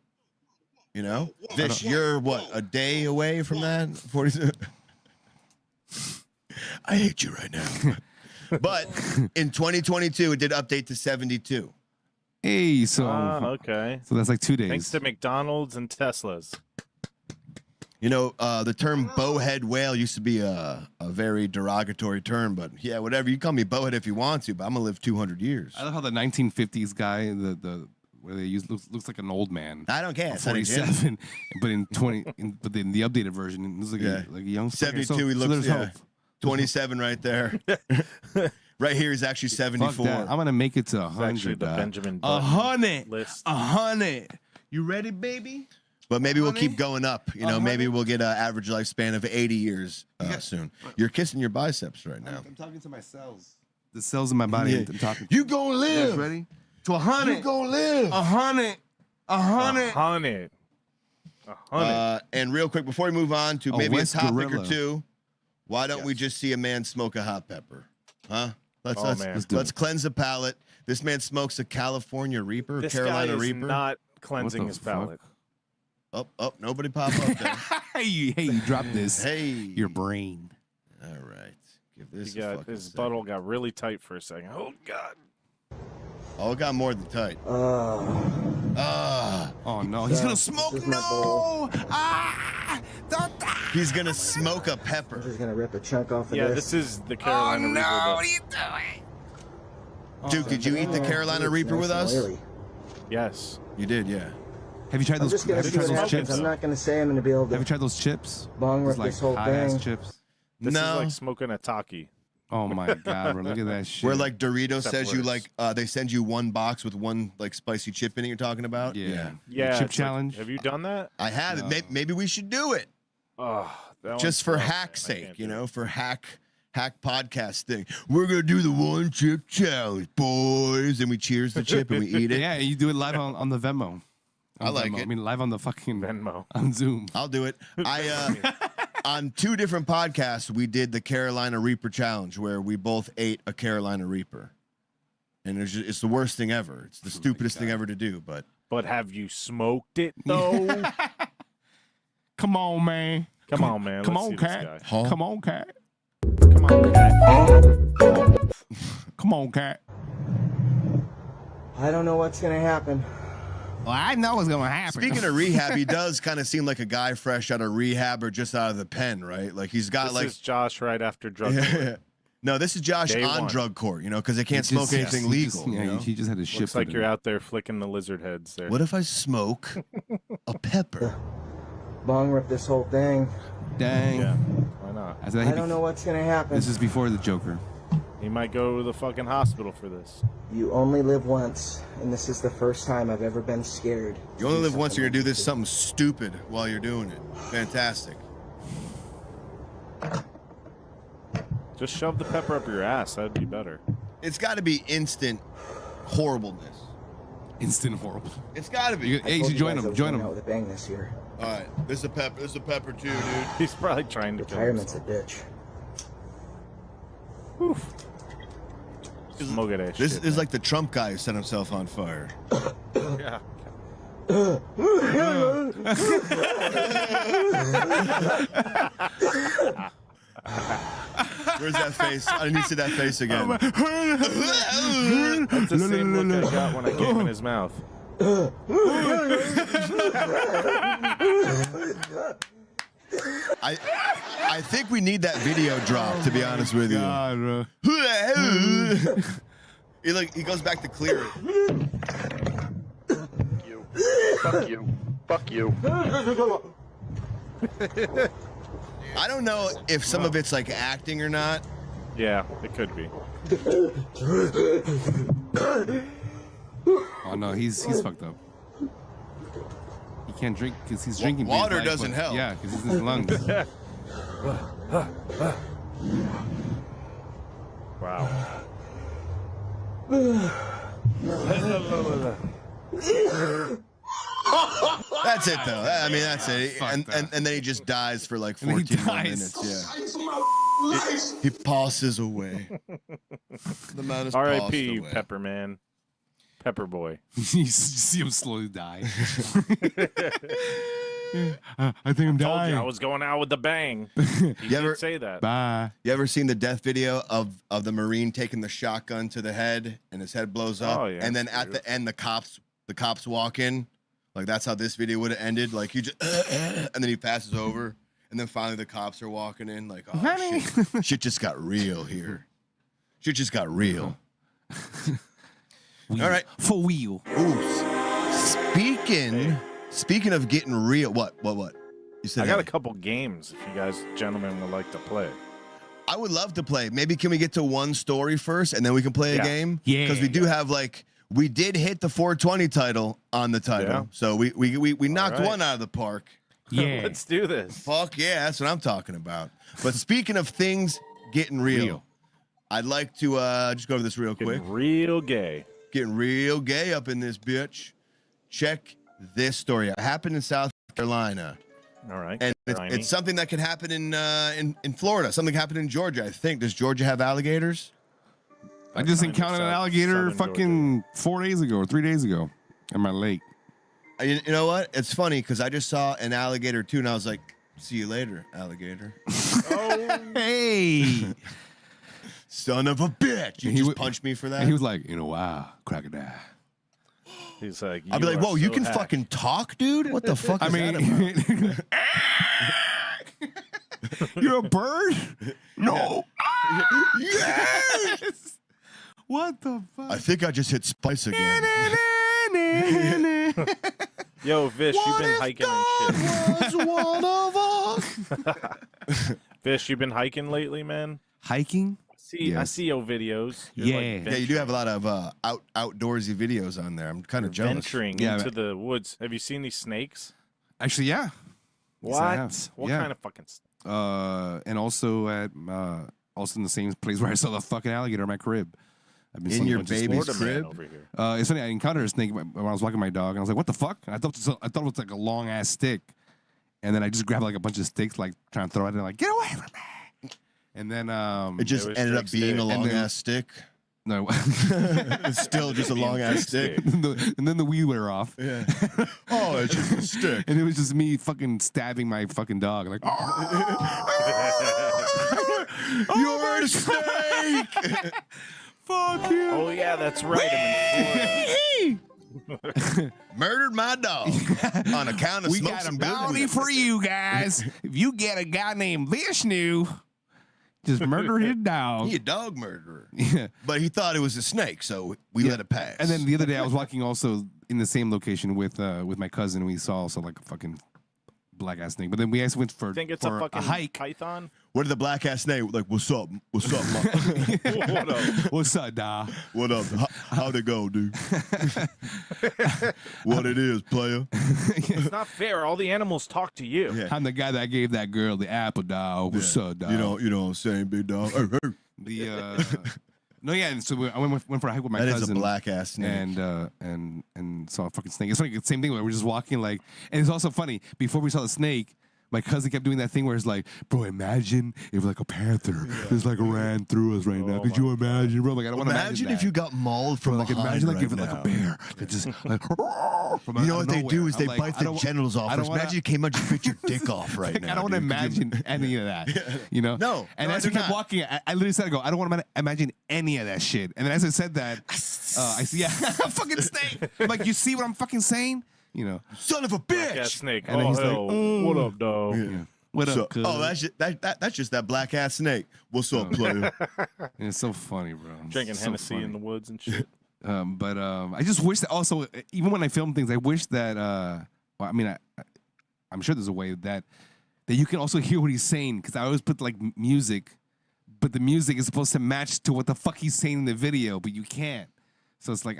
You know, Vish, you're what, a day away from that? 40. I hate you right now. But in 2022, it did update to 72. Hey, so Okay. so that's like 2 days. Thanks to McDonald's and Teslas. You know, the term bowhead whale used to be a very derogatory term, but yeah, whatever. You call me bowhead if you want to, but I'm gonna live 200 years. I love how the 1950s guy, the where they use looks like an old man. I don't care. At 47, but in 20, but in the updated version, it looks like like a young 72. So, He so looks there's hope. 27 right there. Right here is actually Fuck 74. that. I'm gonna make it to It's actually 100. the Benjamin a Button 100. list. 100. You ready, baby? But maybe we'll Honey? keep going up. You know, maybe we'll get an average lifespan of 80 years soon. You're kissing your biceps right now. I'm talking to my cells. The cells in my body. Yeah. I'm talking to. You gonna live. Guys ready? To 100. You gonna live. 100. 100. 100. 100. And real quick, before we move on to maybe a West topic Gorilla. or two, why don't we just see a man smoke a hot pepper? Huh? Let's Oh, man. let's cleanse the palate. This man smokes a California Reaper, This Carolina guy is Reaper. not cleansing What the his palate. Oh, nobody pop up there. hey, you dropped this. Hey. Your brain. All right. Give this He a got, fucking his second. butthole got really tight for a second. Oh, God. Oh, it got more than tight. Oh no, he's gonna smoke. No. He's gonna smoke a pepper. Just gonna rip a chunk off of Yeah, this. this is the Carolina Reaper. What are that- you doing? Duke, did you eat the Carolina Reaper with us? Really. Yes. You did, yeah. Have you tried I'm those? just gonna Have you see tried what those happens. chips? I'm not gonna say I'm gonna be able Have you to tried those chips? bong Those rip this whole hot-ass thing. chips. This No. is like smoking a Taki. Oh my god, bro! Look at that shit. Where like Doritos Except says you worse. like they send you one box with one like spicy chip in it. You're talking about? yeah, Yeah. chip it's like- challenge. have you done that? I have it. No. Maybe we should do it Oh, that just one's for rough, hack's man. I sake, can't you do know, it. for hack podcast thing. We're gonna do the one chip challenge, boys, and we cheers the chip and we eat it. Yeah, you do it live on the Venmo. I like Venmo. it. I mean, live on the fucking Venmo. on Zoom. I'll do it. On 2 different podcasts, we did the Carolina Reaper challenge where we both ate a Carolina Reaper, and it's the worst thing ever. It's the stupidest thing ever to do, but But have you smoked it, though? Come on, man. Come on, man. Come Let's on, see this cat. guy. Huh? Come on, cat. Come on, cat. Come on, cat. I don't know what's gonna happen. Well, I know what's gonna happen. speaking of rehab, he does kind of seem like a guy fresh out of rehab or just out of the pen, right? Like he's got This like is Josh right after drug court. No, this is Josh Day on one. drug court, you know, because they can't He smoke just- anything he just- legal. yeah, you know? he just had his shit. Looks like put you're in. out there flicking the lizard heads there. What if I smoke a pepper? Bong rip this whole thing. Dang. Yeah, why not? I, said, I don't know what's gonna happen. This is before the Joker. He might go to the fucking hospital for this. You only live once, and this is the first time I've ever been scared. You only live once. You're gonna do this something stupid while you're doing it. Fantastic. Just shove the pepper up your ass. That'd be better. It's got to be instant horribleness. Instant horrible. It's got to be. You, hey, you should join him. Join Out him. with a bang this year. All right, this is a pepper. This is a pepper too, dude. He's probably trying to kill Retirement's a himself. bitch. Smoke it, that This shit, is man. like the Trump guy who set himself on fire. Yeah. Where's that face? I need to see that face again. That's the same look I got when I gave him in his mouth. I think we need that video drop, to be honest with you. God, bro. He goes back to clear it. Fuck you. Fuck you. I don't know if some of it's like acting or not. Yeah, it could be. Oh no, he's fucked up. He can't drink because he's drinking. beer, Water like, doesn't but- help. Yeah, because he's in his lungs. Wow. That's it, though. I mean, that's it. Fuck And that. then he just dies for like And then he 14 more dies. minutes. Yeah. He passes away. The man is R.I.P. passed away. Pepper Man. Pepper Boy. You see him slowly die. I think I'm Told you dying. I was going out with the bang. He You did ever- say that. Bye. You ever seen the death video of the Marine taking the shotgun to the head and his head blows up? Oh, yeah, And then it's at the end, the cops walk in. Like that's how this video would have ended. Like you just, and then he passes over, and then finally the cops are walking in. Like, oh shit just got real here. Shit just got real. All right. For wheel. Ooh, speaking of getting real, what? You said I got hey. a couple games if you guys gentlemen would like to play. I would love to play. Maybe can we get to one story first, and then we can play a Yeah. game? Yeah. Because we do have we did hit the 420 title on the title, Yeah. so we knocked right. one out of the park. Yeah. Let's do this. Fuck yeah, that's what I'm talking about. But speaking of things getting real. I'd like to just go over this real quick. Getting real gay. Getting real gay up in this bitch. Check this story. It happened in South Carolina. All right. And Grimy. it's something that could happen in Florida. Something happened in Georgia, I think. Does Georgia have alligators? I just Kind of encountered an south- alligator southern fucking 4 days ago or 3 days ago at my lake. You know what? It's funny because I just saw an alligator too, and I was like, "See you later, alligator." Hey. Son of a bitch! You He just wa- punched me for that. And he was like, wow, crocodile. He's like, I'd be like, "You "Whoa, are you so can hacked." fucking talk, dude? What the fuck?" I is that mean, about? you're a bird? No. Yes! What the I fuck? think I just hit spice again. Yo, Vish, you've been hiking and shit. Was one of us. Vish, you've been hiking lately, man. Hiking? I Yes. see your videos. You're Yeah. like Yeah, you do have a lot of outdoorsy videos on there. I'm kind of jealous. venturing Yeah, into the woods. Have you seen these snakes? Actually, yeah. Yes, I have. What Yeah. kind of fucking? And also at also in the same place where I saw the fucking alligator in my crib. I've been In seeing a your bunch of baby's snakes. Florida man crib? over here. It's funny. I encountered a snake when I was walking my dog, and I was like, "What the fuck?" And I thought it was like a long ass stick, and then I just grabbed like a bunch of sticks, like trying to throw it, and like, "Get away from me!" And then It just It was ended up Drake's being a dick. long And then- ass stick. no, It's still just a long ass stick. and then the weed were off, Yeah. Oh, it's just a stick. and it was just me fucking stabbing my fucking dog, like, You're a snake. "Fuck you!" Oh yeah, that's right. I'm in Florida. Murdered my dog on account of We smoke got a some bounty business. for you guys. If you get a guy named Vishnu, just murder his dog. He a dog murderer. Yeah. But he thought it was a snake, so we let it pass. And then the other day, I was walking also in the same location with my cousin. We saw also like a fucking black ass snake. But then we actually went for, Think it's for a fucking hike. python? what did the black ass snake like? What's up? What's up? What up? What's up, da? What up? How'd it go, dude? What it is, player? It's not fair. All the animals talk to you. Yeah. I'm the guy that gave that girl the apple, dog. What's up, dog? You know what I'm saying, big dog. Hey, hey. The no, yeah. And so I went for a hike with my That is cousin. a black ass snake. And saw a fucking snake. It's like the same thing where we're just walking like, and it's also funny. Before we saw the snake, my cousin kept doing that thing where it's like, bro, imagine if like a panther just like ran through us right now. Could you imagine, bro? Like I don't want to Imagine if that. you got mauled from like behind imagine like right if like now. a bear that just like from You know out what of they nowhere. do is they I'm like, bite I the don't- genitals off. I don't First. wanna- Imagine you came out, you bit your dick off right now. I don't want to dude. Could you- imagine any of that, you know? No, And no, I as we do kept not. walking, I literally said, I don't want to imagine any of that shit. And then as I said that, I see, yeah, fucking snake. I'm like, you see what I'm fucking saying? You know? Son of a Yeah, bitch. snake. And then Oh, he's like, hell. What up, dog? Yeah. What up, So- cuz? oh, that's just that black ass snake. What's up, player? And it's so funny, bro. It's Drinking so Hennessy funny. in the woods and shit. But I just wish that also, even when I film things, I wish that, well, I mean, I'm sure there's a way that you can also hear what he's saying, because I always put like music, but the music is supposed to match to what the fuck he's saying in the video, but you can't. So it's like,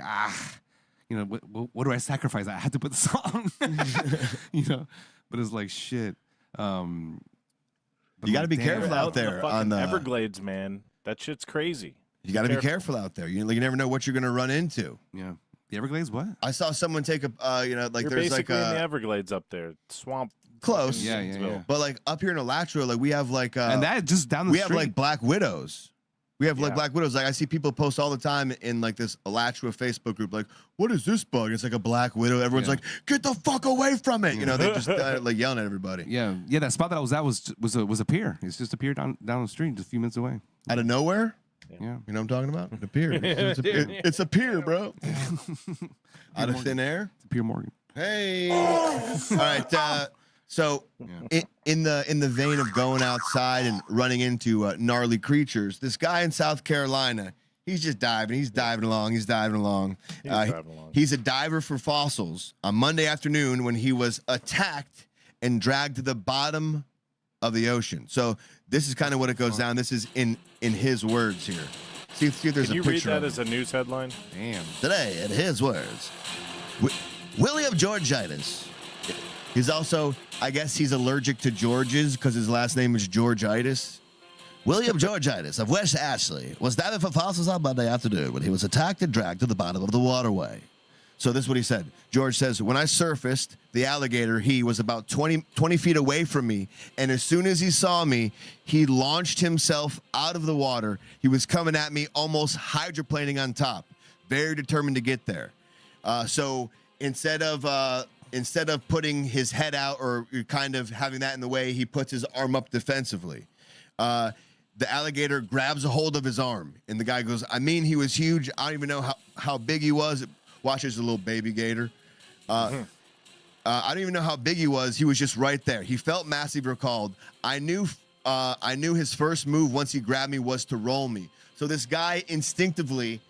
you know, what do I sacrifice? I have to put the song, you know, but it's like shit. But You got to like, be damn. careful Out out in the there fucking on the. Everglades, man. That shit's crazy. You got to be Careful. careful out there. You never know what you're gonna run into. Yeah. The Everglades, what? I saw someone take a, like You're there's like basically in the a. Everglades up there. Swamp close. Yeah. But like up here in Alachua, like we have like And that just down the we street. have like black widows. We have like Yeah. black widows. Like I see people post all the time in like this Alachua Facebook group, like, what is this bug? It's like a black widow. Everyone's like, get the fuck away from it. You know, they just like yelling at everybody. Yeah. That spot that I was at was a pier. It's just a pier down the street, just a few minutes away. Out of nowhere. Yeah. You know what I'm talking about? The pier. It's a pier, bro. Out of thin air. It's a pier, Morgan. Hey. All right. So in the vein of going outside and running into gnarly creatures, this guy in South Carolina, he's just diving. He's diving along. He's diving along. He's a diver for fossils. On Monday afternoon, when he was attacked and dragged to the bottom of the ocean. So this is kind of what it goes down. This is in his words here. See if there's Can a you read picture. that as a news headline? Damn. Today, in his words, William Georgitis. He's also, I guess he's allergic to Georges because his last name is Georgitis. William Georgitis of West Ashley was diving for fossils on Monday afternoon when he was attacked and dragged to the bottom of the waterway. So this is what he said. George says, when I surfaced, the alligator, he was about 20 feet away from me. And as soon as he saw me, he launched himself out of the water. He was coming at me, almost hydroplaning on top. Very determined to get there. So instead of putting his head out or kind of having that in the way, he puts his arm up defensively. The alligator grabs a hold of his arm. And the guy goes, I mean, he was huge. I don't even know how big he was. Watch, there's a little baby gator. I don't even know how big he was. He was just right there. He felt massive, recalled. I knew his first move once he grabbed me was to roll me. So this guy instinctively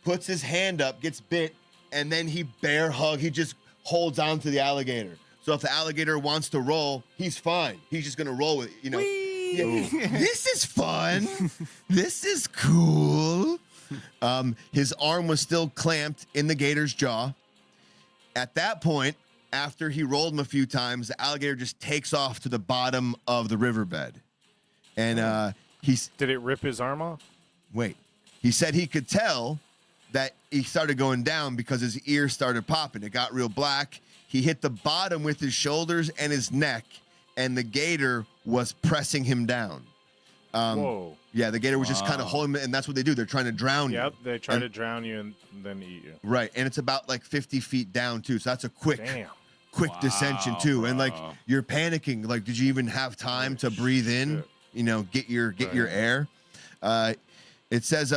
puts his hand up, gets bit, and then he bear hug. He just holds on to the alligator. So if the alligator wants to roll, he's fine. He's just gonna roll with it, you know. Yeah. This is fun. This is cool. His arm was still clamped in the gator's jaw. At that point, after he rolled him a few times, the alligator just takes off to the bottom of the riverbed. And Did it rip his arm off? he said he could tell that he started going down because his ears started popping. It got real black. He hit the bottom with his shoulders and his neck, and the gator was pressing him down. Whoa. Yeah, the gator was just kind of holding him, and that's what they do. They're trying to drown you. Yep, they try to drown you and then eat you. Right, and it's about like 50 feet down, too, so that's a quick Damn. descension, too. And, like, you're panicking. Like, did you even have time to breathe in? Shit. You know, get your air? It says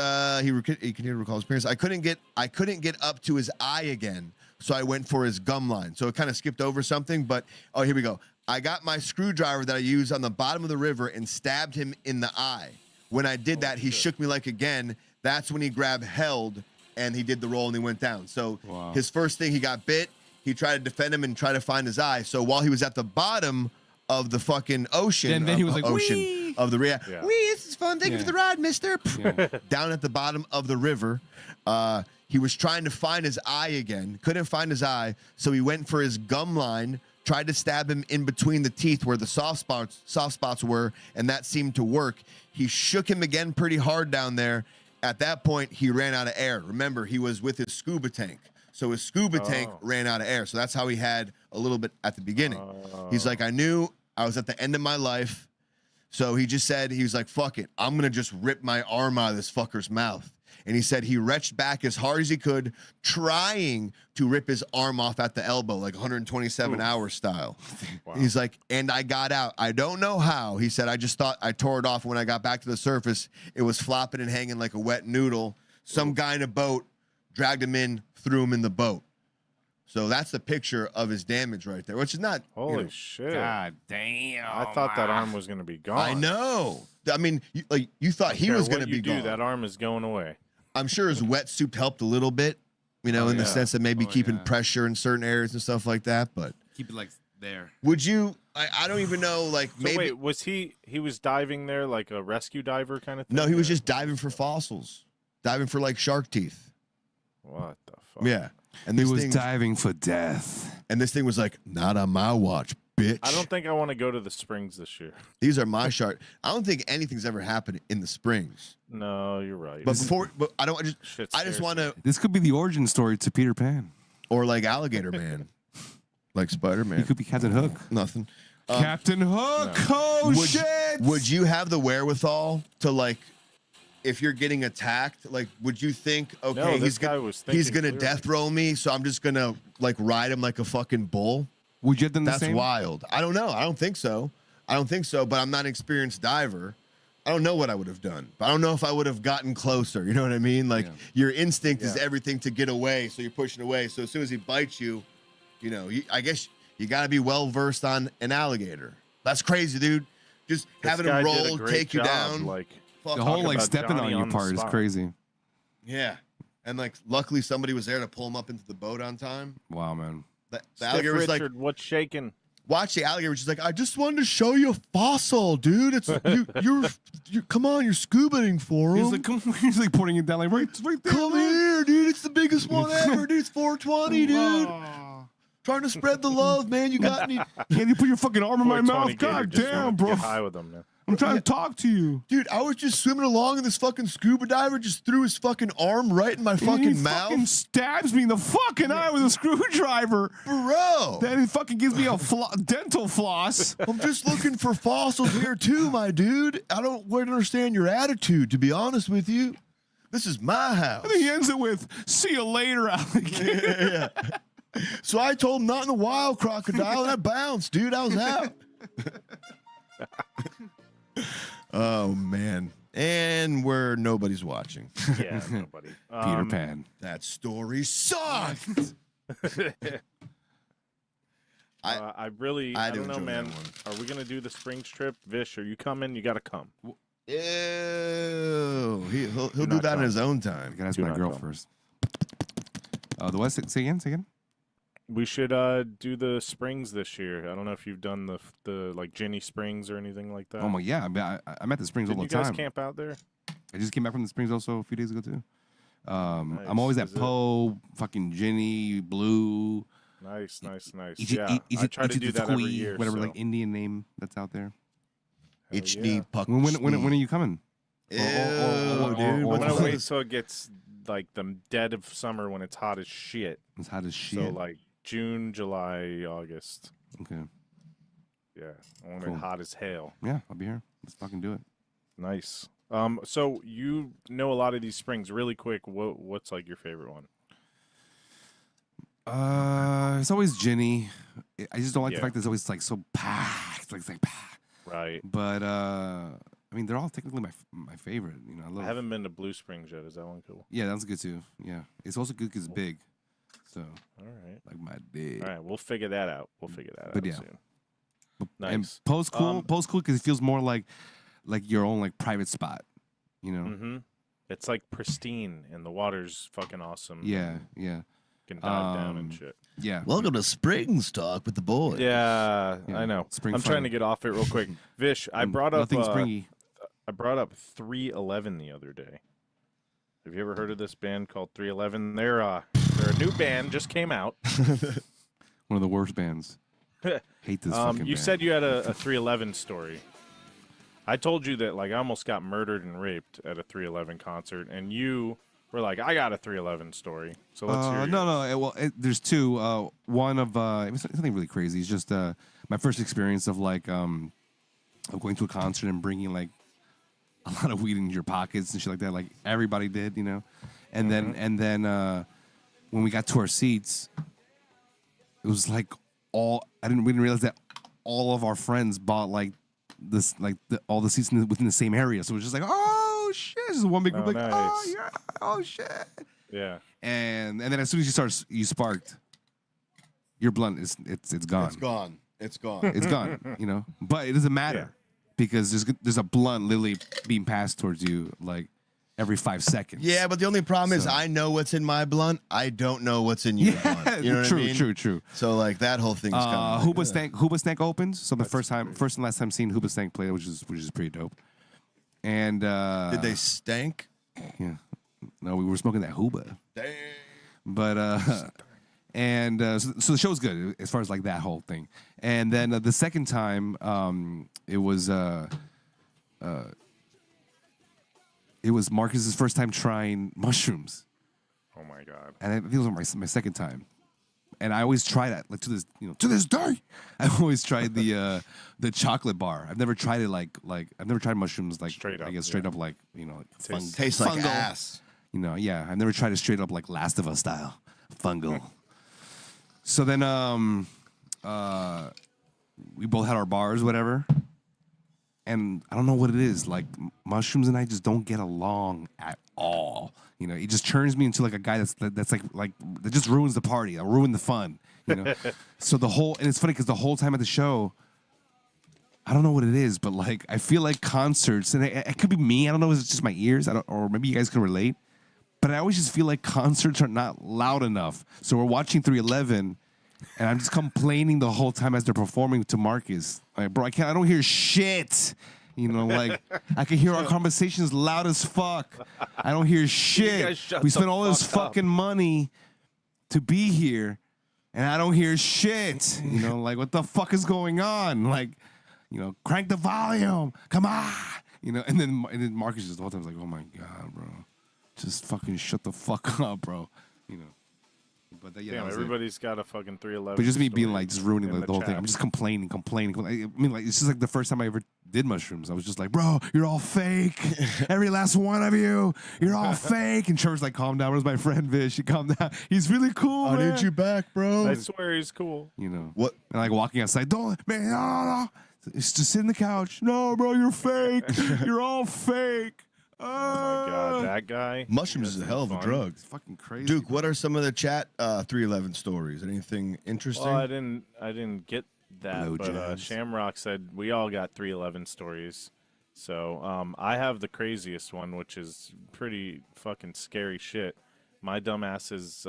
he continued to recall his appearance. I couldn't get up to his eye again, so I went for his gum line. So it kind of skipped over something, but here we go. I got my screwdriver that I used on the bottom of the river and stabbed him in the eye. When I did that, he shook me like again. That's when he grabbed held and he did the roll and he went down. So his first thing, he got bit. He tried to defend him and try to find his eye. So while he was at the bottom of the fucking ocean, And then he was like, ocean wee! of the Yeah. wee, this is fun. Thank you for the ride, mister. Yeah. Down at the bottom of the river, he was trying to find his eye again. Couldn't find his eye, so he went for his gum line. Tried to stab him in between the teeth where the soft spots were, and that seemed to work. He shook him again pretty hard down there. At that point, he ran out of air. Remember, he was with his scuba tank. So his scuba tank ran out of air. So that's how he had a little bit at the beginning. He's like, I knew I was at the end of my life. So he just said, he was like, fuck it. I'm going to just rip my arm out of this fucker's mouth. And he said he reached back as hard as he could, trying to rip his arm off at the elbow, like 127-hour style. Wow. He's like, and I got out. I don't know how. He said, I just thought I tore it off. When I got back to the surface, it was flopping and hanging like a wet noodle. Some guy in a boat dragged him in, threw him in the boat. So that's the picture of his damage right there, which is not. Holy shit. God damn. I thought that arm was going to be gone. I know. I mean, you thought he was going to be gone. That arm is going away. I'm sure his wetsuit helped a little bit, in the sense of maybe keeping pressure in certain areas and stuff like that. But keep it like there. Would you? I don't even know. Like, So maybe. wait, was he was diving there like a rescue diver kind of thing? No, he was just diving for fossils, diving for like shark teeth. What the fuck? Yeah, and He this was thing, diving for death. and this thing was like, not on my watch, bitch. I don't think I want to go to the Springs this year. These are my shark. I don't think anything's ever happened in the Springs. No, you're right. But I don't. Shit I just scares want to, This could be the origin story to Peter Pan. or like Alligator Man, like Spider-Man. He could be Captain Hook. Nothing. Captain Hook. Oh shit. Would you have the wherewithal to like, if you're getting attacked, like, would you think, okay, No, he's this guy gonna was he's thinking gonna clearly. death roll me, so I'm just gonna like ride him like a fucking bull? Would you have done the That's same? wild. I don't know. I don't think so. But I'm not an experienced diver. I don't know what I would have done. But I don't know if I would have gotten closer. You know what I mean? Like your instinct is everything to get away, so you're pushing away. So as soon as he bites you, you know, I guess you got to be well versed on an alligator. That's crazy, dude. Just having him roll, take you down. Like, fuck, The whole like about stepping Johnny on you on the part is spot. crazy. yeah. And like, luckily somebody was there to pull him up into the boat on time. Wow, man. The Stiff alligator was like, Richard, what's shaking? watch the alligator. She's like, I just wanted to show you a fossil, dude. It's you're come on, you're scubaing for him. He's like, come. He's like putting it down, like right there. Come man. here, dude. It's the biggest one ever, dude. It's 420, dude. Trying to spread the love, man. You got any? Can't you put your fucking arm in my 420 mouth? gator God just damn, wanted to bro. Get high with him, man. I'm trying to talk to you. Dude, I was just swimming along and this fucking scuba diver just threw his fucking arm right in my fucking he mouth. fucking stabs me in the fucking eye with a screwdriver. Bro, Then he fucking gives me a dental floss. I'm just looking for fossils here too, my dude. I don't quite understand your attitude, to be honest with you. This is my house. And he ends it with, see you later, alligator. So I told him not in the wild, crocodile, and I bounced, dude. I was out. Oh, man. And where nobody's watching. Yeah, nobody. Peter Pan. That story sucked. I I don't do know, enjoy man. that one. Are we gonna do the Springs trip? Vish, are you coming? You gotta come. Ew. He'll do not that in come. his own I time. gotta ask Do my not girl come. first. The what? Say again? We should do the Springs this year. I don't know if you've done the like Ginny Springs or anything like that. Oh my, yeah. I'm at the Springs Didn't all you the guys time. camp out there? I just came back from the Springs also a few days ago too. Nice. I'm always at Is it- Poe, fucking Ginny, Blue, Nice. Egypt, I try to do that every year. whatever so. like Indian name that's out there. Hell HD yeah. puck. When are you coming? Ew, or- dude. I'm What's gonna the- wait till it gets like the dead of summer when it's hot as shit. It's hot as shit. So like June, July, August. Okay. Yeah, I want Cool. it hot as hell. Yeah, I'll be here. Let's fucking do it. Nice. So you know a lot of these springs. Really quick, what's like your favorite one? It's always Ginny. I just don't like the Yeah. fact that it's always like so packed. Like it's like packed. Right. But I mean, they're all technically my favorite. You know, I love. I haven't been to Blue Springs yet. Is that one cool? Yeah, that's good too. Yeah, it's also good because it's big. So All right. like my dick. All right. We'll figure that out. But Out yeah. soon. And Nice. post cool because it feels more like your own like private spot. You know. Mm-hmm. It's like pristine and the water's fucking awesome. Yeah. Yeah. You can dive down and Um, shit. Yeah. Welcome to Springs Talk with the boy. Yeah, Yeah, I know. spring I'm trying fun. to get off it real quick. Vish, I brought up nothing springy. I brought up 311 the other day. Have you ever heard of this band called 311? They're a new band, just came out. One of the worst bands. Hate this fucking You band. said you had a 311 story. I told you that like I almost got murdered and raped at a 311 concert, and you were like, I got a 311 story. So let's hear yours. No. There's two. One of it was something really crazy. It's just my first experience of like of going to a concert and bringing like a lot of weed in your pockets and shit like that. Like everybody did, you know. And then when we got to our seats, it was like we didn't realize that all of our friends bought like this all the seats within the same area. So it was just like, oh shit, just one big group, Oh, like, oh nice. yeah, oh shit. Yeah. And then as soon as you sparked, your blunt it's gone. It's gone. It's gone. It's gone, you know. But it doesn't matter Yeah. because there's a blunt literally being passed towards you like every 5 seconds. Yeah, but the only problem is So- I know what's in my blunt. I don't know what's in your blunt. You know what true, I mean? true. So like that whole thing's kind of Hoobastank opens. So the first and last time seeing Hoobastank play, which is pretty dope. And Did they stank? Yeah. No, we were smoking that Hooba. Dang. But so the show's good as far as like that whole thing. And then the second time, it was Marcus's first time trying mushrooms, Oh my god. and I think it was my second time. And I always try that, like to this day. I always tried the chocolate bar. I've never tried it like I've never tried mushrooms like Straight up, I guess straight up like like Tastes like fungal. ass. Yeah. I've never tried it straight up like Last of Us style fungal. So then we both had our bars, whatever. And I don't know what it is. Like mushrooms and I just don't get along at all. It just turns me into like a guy that's like that just ruins the party. I'll ruin the fun. So and it's funny because the whole time at the show, I don't know what it is, but like I feel like concerts, and it could be me. I don't know if it's just my ears. Or maybe you guys can relate. But I always just feel like concerts are not loud enough. So we're watching 311. And I'm just complaining the whole time as they're performing to Marcus. Like, bro, I don't hear shit. Like I can hear our conversations loud as fuck. I don't hear shit. We spent all this fucking money to be here, and I don't hear shit. Like what the fuck is going on? Like, crank the volume. Come on. And then Marcus just the whole time was like, oh my god, bro, just fucking shut the fuck up, bro. But Damn, everybody's got a fucking 311. But just me being like, just ruining the whole thing. chat. I'm just complaining. I mean, like, it's just like the first time I ever did mushrooms. I was just like, bro, you're all fake. Every last one of you, you're all fake. And Trevor's like, calm down. Where's my friend Vish? He calmed down. He's really cool, I man. need you back, bro. I swear he's cool. What? And like walking outside, don't, man, no. It's just sit in the couch. No, bro, you're fake. You're all fake. Oh my god, that guy. Mushrooms is a hell of a drug. It's fucking crazy. Duke, what are some of the chat 311 stories? Anything interesting? Well, I didn't get that, No but jabs. Shamrock said we all got 311 stories. So I have the craziest one, which is pretty fucking scary shit. My dumbass is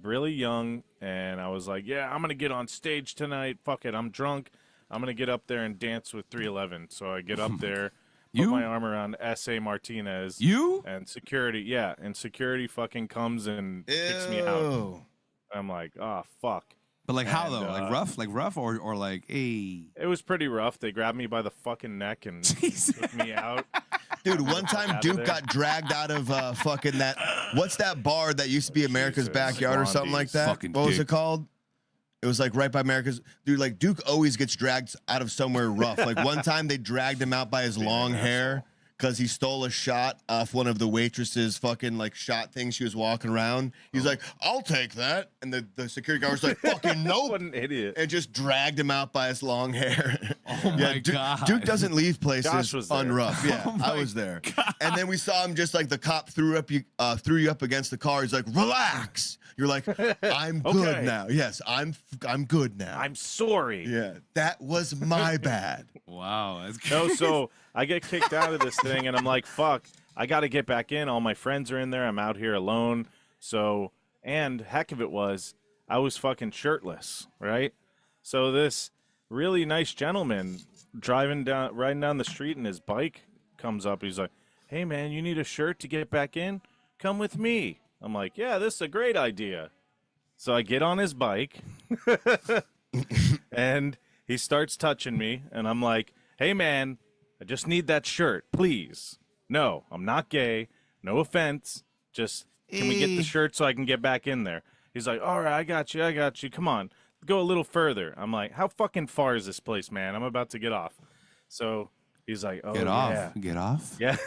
really young, and I was like, yeah, I'm gonna get on stage tonight. Fuck it, I'm drunk. I'm gonna get up there and dance with 311. So I get up there. Put You? my arm around S.A. Martinez. You? And security fucking comes and kicks me out. Ew. I'm like, oh, fuck. But like how And, though? Like rough or like, hey. It was pretty rough. They grabbed me by the fucking neck and took me out. Dude, one time Out of Duke there. got dragged out of fucking that. What's that bar that used to be America's Jesus, Backyard or something like that? Fucking What was dick. it called? It was like right by America's. Dude, like Duke always gets dragged out of somewhere rough. Like one time they dragged him out by his long hair because he stole a shot off one of the waitresses' fucking like shot thing she was walking around. He's like, I'll take that. And the security guard was like, fucking nope. What an idiot. And just dragged him out by his long hair. Oh my God. Duke doesn't leave Josh places was there. unrough. Yeah, Oh I my was there. And then we saw him just like the cop threw you up against the car. He's like, relax. You're like, I'm good Okay. now. Yes, I'm good now. I'm sorry. Yeah, that was my bad. Wow. That's No, so I get kicked out of this thing, and I'm like, fuck, I got to get back in. All my friends are in there. I'm out here alone. So, and heck of it was, I was fucking shirtless, right? So this really nice gentleman riding down the street, and his bike comes up. He's like, hey, man, you need a shirt to get back in? Come with me. I'm like, yeah, this is a great idea. So I get on his bike, and he starts touching me, and I'm like, hey, man, I just need that shirt, please. No, I'm not gay. No offense. Just, can we get the shirt so I can get back in there? He's like, all right, I got you. Come on, go a little further. I'm like, how fucking far is this place, man? I'm about to get off. So he's like, oh, Get off. yeah. Get off. Yeah,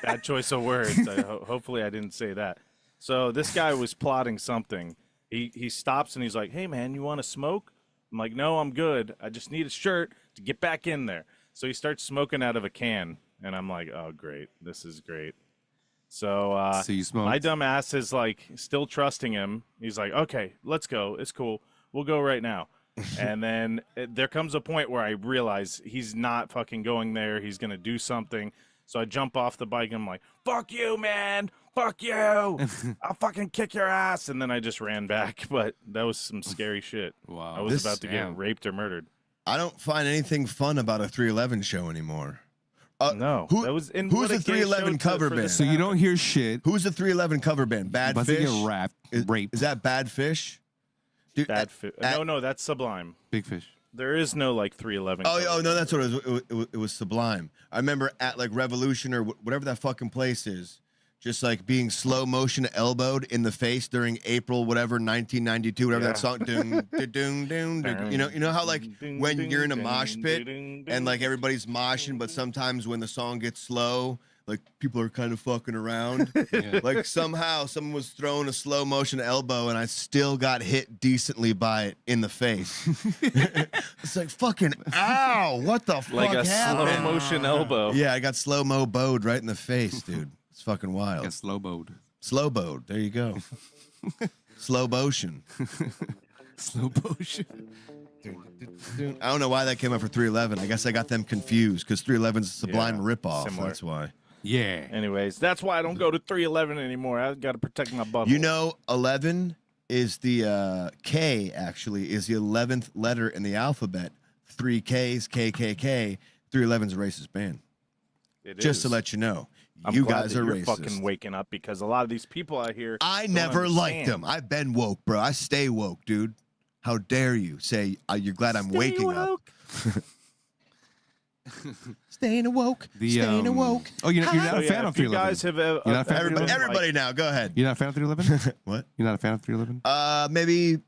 bad choice of words. Hopefully I didn't say that. So this guy was plotting something. He stops and he's like, hey, man, you want to smoke? I'm like, no, I'm good. I just need a shirt to get back in there. So he starts smoking out of a can, and I'm like, oh, great. This is great. So, So you smoked. my dumb ass is like still trusting him. He's like, okay, let's go. It's cool. We'll go right now. And then there comes a point where I realize he's not fucking going there. He's going to do something. So I jump off the bike and I'm like, fuck you, man. Fuck you. I'll fucking kick your ass. And then I just ran back. But that was some scary shit. Wow. I was about to Damn. get raped or murdered. I don't find anything fun about a 311 show anymore. No. Who's that was in the what a gay 311 show cover for band? this So you to don't hear shit. Who's the 311 cover band? Bad About Fish. to get raped. Is that Bad Fish? Dude, Bad no, that's Sublime. Big fish. There is no like 311. Oh no, that's what it was. It was Sublime. I remember at like Revolution or whatever that fucking place is. just like being slow motion elbowed in the face during April, whatever, 1992, whatever that song. You know how like when you're in a mosh pit and like everybody's moshing, but sometimes when the song gets slow, like people are kind of fucking around. Yeah. Like somehow someone was throwing a slow motion elbow and I still got hit decently by it in the face. It's like fucking ow! What the fuck Like a happened? slow motion elbow. Yeah, I got slow mo bowed right in the face, dude. It's fucking wild. Get slow mode. Slow bowed. There you go. Slow motion. Slow motion. I don't know why that came up for 311. I guess I got them confused because 311's a Sublime ripoff. similar. That's why. Yeah. Anyways, that's why I don't go to 311 anymore. I got to protect my butthole. You know, 11 is the K, actually, is the 11th letter in the alphabet. 3 Ks, KKK. 311's a racist band. It Just is. to let you know. I'm You glad guys that are you're racist. fucking waking up because a lot of these people out here. I don't never liked understand. them. I've been woke, bro. I stay woke, dude. How dare you say you're glad I'm Stay waking up? woke. Staying awoke. Staying awoke. Oh, you're not So, a yeah, fan of if you 311. guys have You're not a fan of Everybody, 311? everybody now, go ahead. You're not a fan of 311? What? You're not a fan of 311? Maybe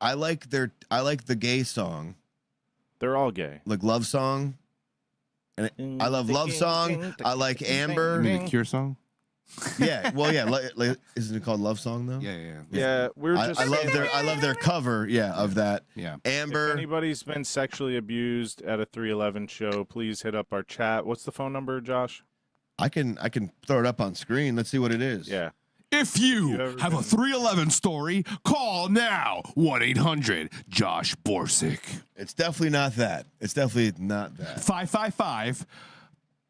I like the gay song, They're all gay. like Love Song. And I love Love Song. I like Amber. You mean the Cure song? Yeah, well, yeah. Isn't it called Love Song though? Yeah. Yeah, we're just. I love their cover. Yeah, of that. Yeah. If Amber. anybody's been sexually abused at a 311 show, please hit up our chat. What's the phone number, Josh? I can throw it up on screen. Let's see what it is. Yeah. If You you ever have a been- 311 story, call now. 1-800-JOSH-BORSIC. It's definitely not that. It's definitely not that.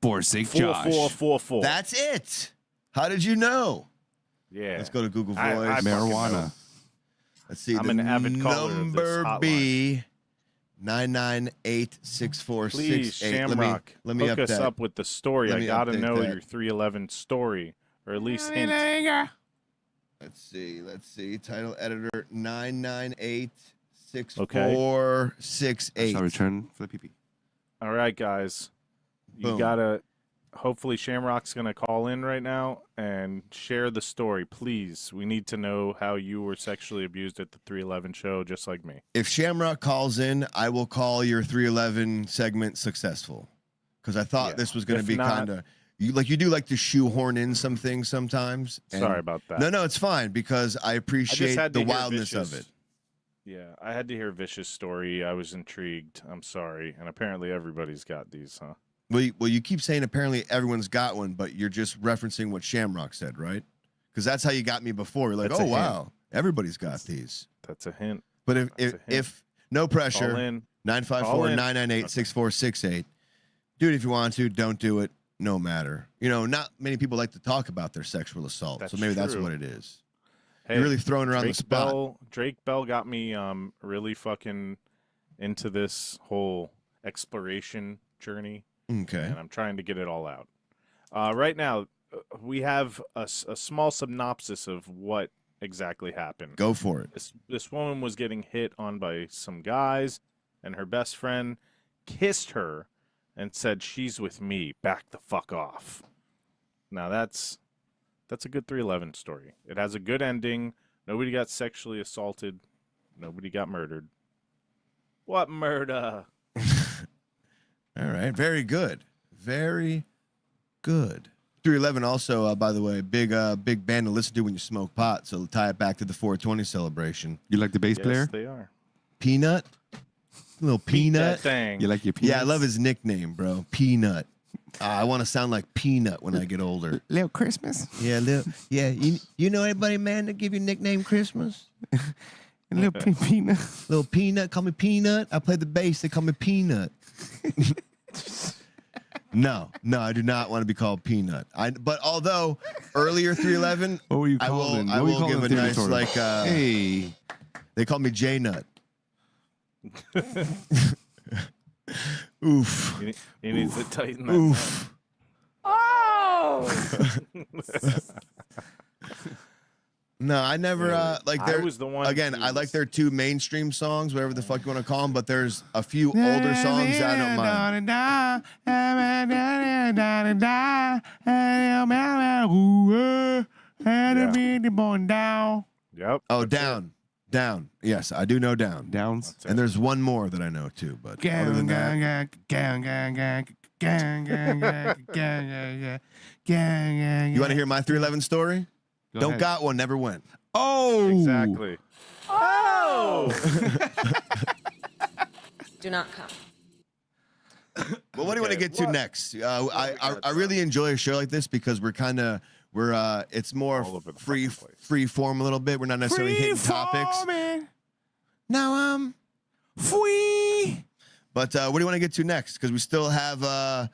555-BORSIC-JOSH. 4444. That's it. How did you know? Yeah. Let's go to Google Voice. I fucking Marijuana. know. Let's see. I'm the an avid caller of this number hotline. B 998-6468. Please, Shamrock, Let me hook us that. up with the story. Let I me gotta update know that. your 311 story, or at least hint. Let's see. Title editor 998-6468. Shall return for the PP. All right, guys. You Boom. gotta. Hopefully, Shamrock's gonna call in right now and share the story, please. We need to know how you were sexually abused at the 311 show, just like me. If Shamrock calls in, I will call your 311 segment successful. Because I thought Yeah. this was going to If be not- kind of you do like to shoehorn in some things sometimes. and- Sorry about that. No, it's fine because I I just appreciate had to the hear wildness Vicious. of it. Yeah, I had to hear Vicious' story. I was intrigued. I'm sorry. And apparently, everybody's got these, huh? Well, you keep saying apparently everyone's got one, but you're just referencing what Shamrock said, right? Because that's how you got me before. You're like, That's a oh, hint. wow, everybody's got these. That's a hint. But That's a hint. if no Call pressure, in. 954-998-6468. Do it if you want to. Don't do it. No matter. You know, not many people like to talk about their sexual assault, That's so maybe that's true. what it is. Hey, You're really throwing her on the spot. Drake Bell got me really fucking into this whole exploration journey, Okay. and I'm trying to get it all out. Right now, we have a small synopsis of what exactly happened. Go for it. This woman was getting hit on by some guys, and her best friend kissed her and said, "She's with me. Back the fuck off." Now that's a good 311 story. It has a good ending. Nobody got sexually assaulted. Nobody got murdered. What murder? All right. Very good. Very good. 311 also, by the way, big band to listen to when you smoke pot. So tie it back to the 420 celebration. You like the bass Yes, player? they are. Peanut. Little That Peanut. thing. You like your peanuts? Yeah, I love his nickname, bro. Peanut. I want to sound like Peanut when I get older. Little Christmas. Yeah, you know anybody, man, that give you nickname Christmas? Little peanut. Little Peanut, call me Peanut. I play the bass, they call me Peanut. No, I do not want to be called Peanut. But although earlier 311, What were you I called? will, I will give a nice like. Hey. They call me J Nut. Oof. He needs to tighten that. No, I never like. I There was the one. again. who I like was- their 2 mainstream songs, whatever the fuck you want to call them. But there's a few older songs that I don't mind. Yep. Oh, that's it. down. Yes, I do know down. Downs. That's it. And there's one more that I know too. But other than that, you want to hear my 311 story? Go Don't ahead. got one, never went. Oh, Exactly. Oh. Do not come. Well, what do you want to Okay, get to what? next? we I got really enjoy a show like this because we're it's more All over the free fucking place. free form a little bit. We're not necessarily hitting topics. Now free. But what do you want to get to next? Because we still have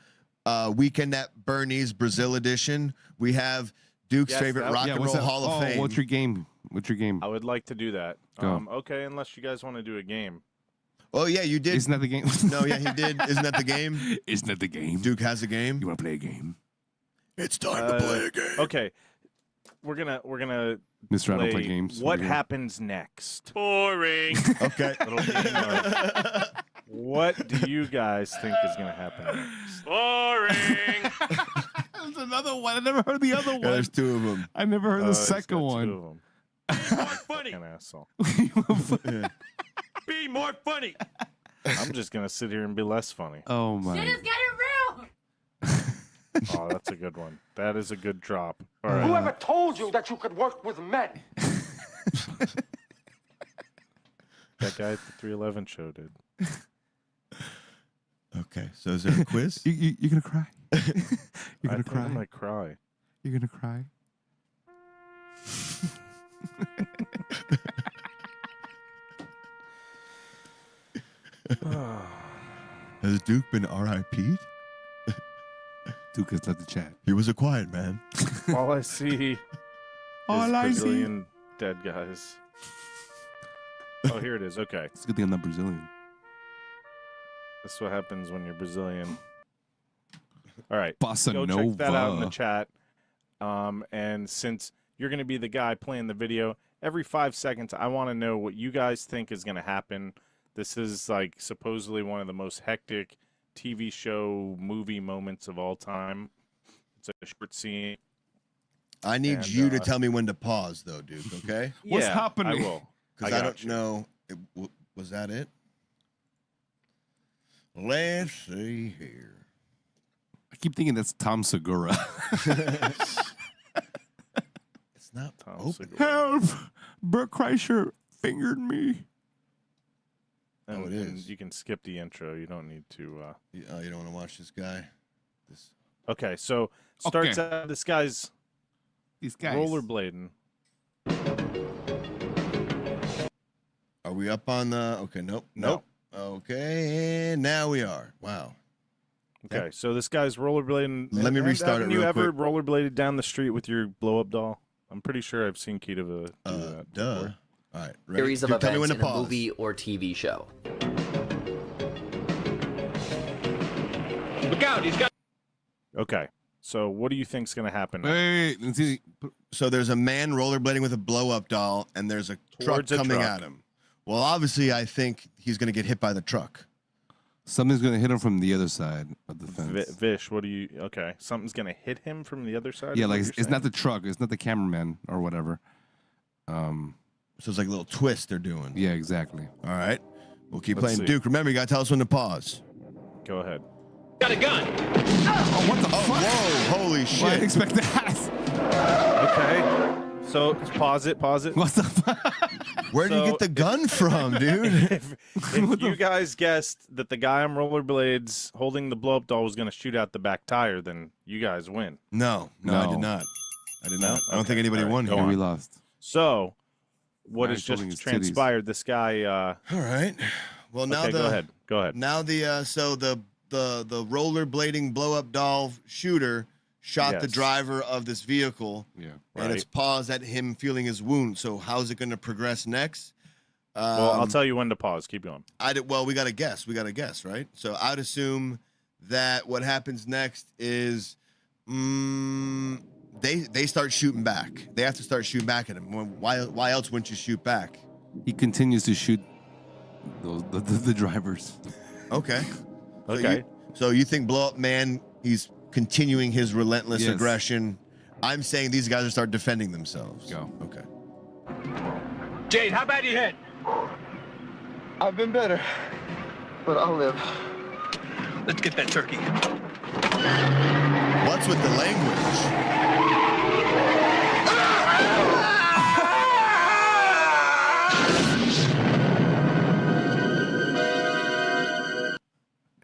Weekend at Bernie's Brazil edition. We have Duke's Yes, favorite that- rock Yeah, and what's roll that? Hall of Fame. What's your game? What's your game? I would like to do that. Go. Okay, unless you guys want to do a game. Oh yeah, you did. Isn't that the game? No, yeah, he did. Isn't that the game? Isn't that the game? Duke has a game. You want to play a game? It's time to play a game. Okay, we're gonna Mr. I don't play play games. what We're gonna- happens next. Boring. Okay. Little game of what do you guys think is gonna happen next? Boring. There's another one. I never heard the other Yeah, one. there's 2 of them. I never heard the He's second got one. 2 of 'em. Funny. Fucking asshole. Be more funny. I'm just gonna sit here and be less funny. Oh my. Shit is getting real. Oh, that's a good one. That is a good drop. All right. Whoever told you that you could work with men? That guy at the 311 show did. Okay. So is there a quiz? You're gonna cry. You're I gonna think cry. I might cry. You're gonna cry. Has Duke been R.I.P.'d? Duke has left the chat. He was a quiet man. All I see is All I see. Brazilian dead guys. Oh, here it is. Okay. It's a good thing I'm not Brazilian. That's what happens when you're Brazilian. All right. Bossa Go Nova. check that out in the chat. And since you're going to be the guy playing the video, every 5 seconds, I want to know what you guys think is going to happen. This is like supposedly one of the most hectic TV show movie moments of all time. It's a short scene. I need And, you to tell me when to pause, though, Duke. Okay? What's Yeah, happening? I will. Because I, got don't you. know. Was that it? Let's see here. I keep thinking that's Tom Segura. It's not Tom open. Segura. Help! Bert Kreischer fingered me. And, Oh, it and is. you can skip the intro. You don't need to. You don't want to watch this guy? This. Okay, so starts Okay. out. This guy's These guys. rollerblading. Are we up on the? Okay, nope. No. Okay, and now we are. Wow. Okay, so this guy's rollerblading. Let me restart haven't it you real ever quick. rollerbladed down the street with your blow-up doll? I'm pretty sure I've seen Kita do that. Duh. before. All right. Ready? Series of Dude, tell me events when in to a pause. movie or TV show. Look out, he's got. Okay, so what do you think's gonna happen? Wait. Let's see. So there's a man rollerblading with a blow-up doll, and there's a truck Towards a coming truck. at him. Well, obviously, I think he's going to get hit by the truck. Something's gonna hit him from the other side of the fence. Vish, what do you? Okay, something's gonna hit him from the other side. Yeah, is what like you're it's not saying? the truck. It's not the cameraman or whatever. So it's like a little twist they're doing. Yeah, exactly. All right. We'll keep Let's playing. see. Duke, remember, you got to tell us when to pause. Go ahead. Got a gun. Oh, what the fuck? Whoa, holy I didn't shit. expect that. Okay, so pause it. Pause it. What the fuck? Where did you So- get the gun from, dude? if you guys guessed that the guy on rollerblades holding the blow-up doll was going to shoot out the back tire, then you guys win. No, I No. did not. I did not. I don't Okay. think anybody All right, won go here. Yeah, on. we lost. So, what Now has he's holding just his titties. transpired? This guy. All right. Well, now Okay, the go ahead. Go ahead. now the so the rollerblading blow up doll shooter shot the Yes. driver of this vehicle, Yeah. and it's paused at him feeling his wound. So how's it going to progress next? Well, I'll tell you when to pause. Keep going. Well, we got to guess. We got to guess, right? So I'd assume that what happens next is they start shooting back. They have to start shooting back at him. Why else wouldn't you shoot back? He continues to shoot the drivers. Okay. Okay. So you think Blow Up Man, he's continuing his relentless Yes. aggression. I'm saying these guys will start defending themselves. Go. Okay. Jade, how bad you hit? I've been better, but I'll live. Let's get that turkey. What's with the language?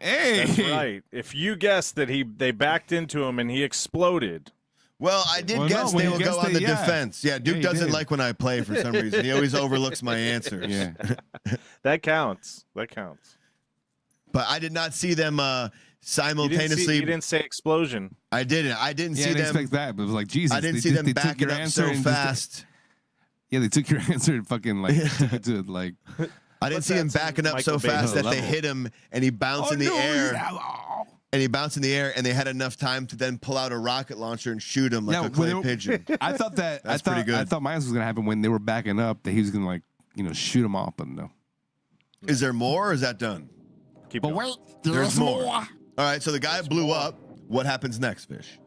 Hey. That's right. If you guessed that they backed into him and he exploded. Well, I did Well, guess no, when they you will guessed go on it, the yeah. defense. Yeah, Duke he doesn't did. like when I play for some reason. He always overlooks my answers. Yeah. That counts. That counts. But I did not see them You simultaneously. didn't say explosion. I didn't. I didn't Yeah, I see didn't them. expect that, but it was like Jesus. I didn't they see took- them they took backing your up answer so and just- fast. Yeah, they took your answer and fucking like took it to like. I didn't What's see him that, some backing up Michael so Bay fast that they level? hit him and he bounced in the air. And he bounced in the air, and they had enough time to then pull out a rocket launcher and shoot him like Yeah, a clay when they- pigeon. I thought that. That's pretty good. I thought my answer was gonna happen when they were backing up. That he was gonna like shoot him off, but no. Is there more, or is that done? Keep going. There's more. All right, so the guy blew up. What happens next, Fish?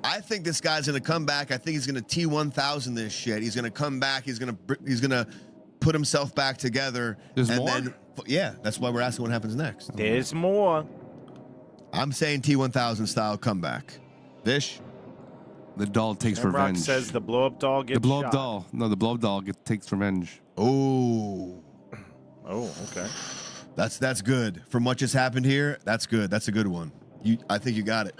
I think this guy's gonna come back. I think he's gonna T1000 this shit. He's gonna come back. He's gonna put himself back together. There's and more? then yeah, that's why we're asking what happens next. There's more. I'm saying T1000 style comeback. Fish. The doll takes Rock revenge. says the blow up doll gets the blow shot. up doll. No, the blow up doll takes revenge. Oh, Oh, okay. that's good. From what just happened here, that's good. That's a good one. I think you got it.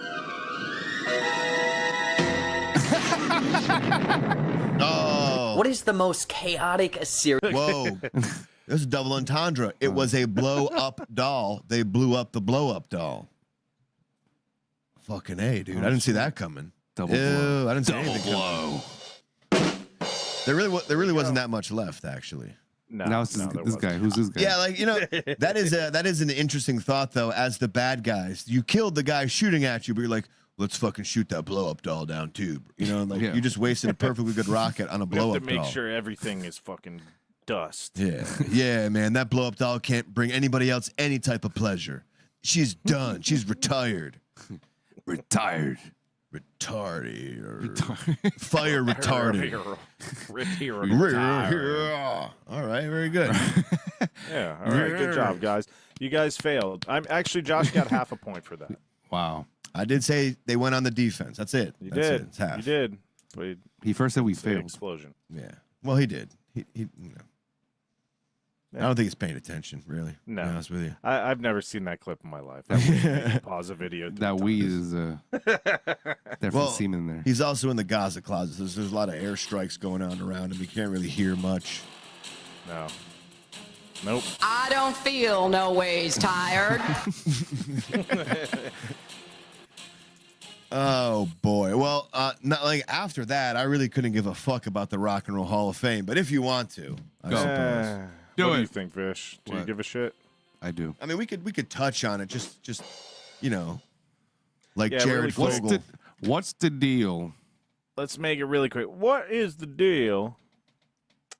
Oh. What is the most chaotic Assyrian? Whoa. This is double entendre. It was a blow up doll. They blew up the blow up doll. Fucking A, dude. I didn't see that coming. Double Ew, blow. I didn't see anything coming. There really wasn't that much left, actually. No, Now it's no, this, there this wasn't. guy. Who's this guy? Yeah, like that is an interesting thought though. As the bad guys, you killed the guy shooting at you, but you're like, let's fucking shoot that blow up doll down too. Like Yeah. you just wasted a perfectly good rocket on a We have blow to up make doll. sure everything is fucking dust. Yeah, man. That blow up doll can't bring anybody else any type of pleasure. She's done. She's retired. Retired. Retarded. Fire retarded. All right, very good. Yeah, all right, good job, guys. You guys failed. Josh got half a point for that. Wow. I did say they went on the defense. That's it. You That's did. It. It's half. You did. But He first said we it's an failed. explosion. Yeah. Well, he did. He I don't think he's paying attention, really. No. To be honest with you. I've never seen that clip in my life. I would make you pause a video. That weed is definitely Well, semen there. He's also in the Gaza closet. So there's a lot of airstrikes going on around him. You can't really hear much. No. Nope. I don't feel no ways tired. Oh boy. Well, not like after that, I really couldn't give a fuck about the Rock and Roll Hall of Fame. But if you want to, I suppose. Do what do it. you think, Fish? Do you What? give a shit? I do. I mean, we could touch on it. Just like Yeah, Jared really quick. Fogle. What's the deal? Let's make it really quick. What is the deal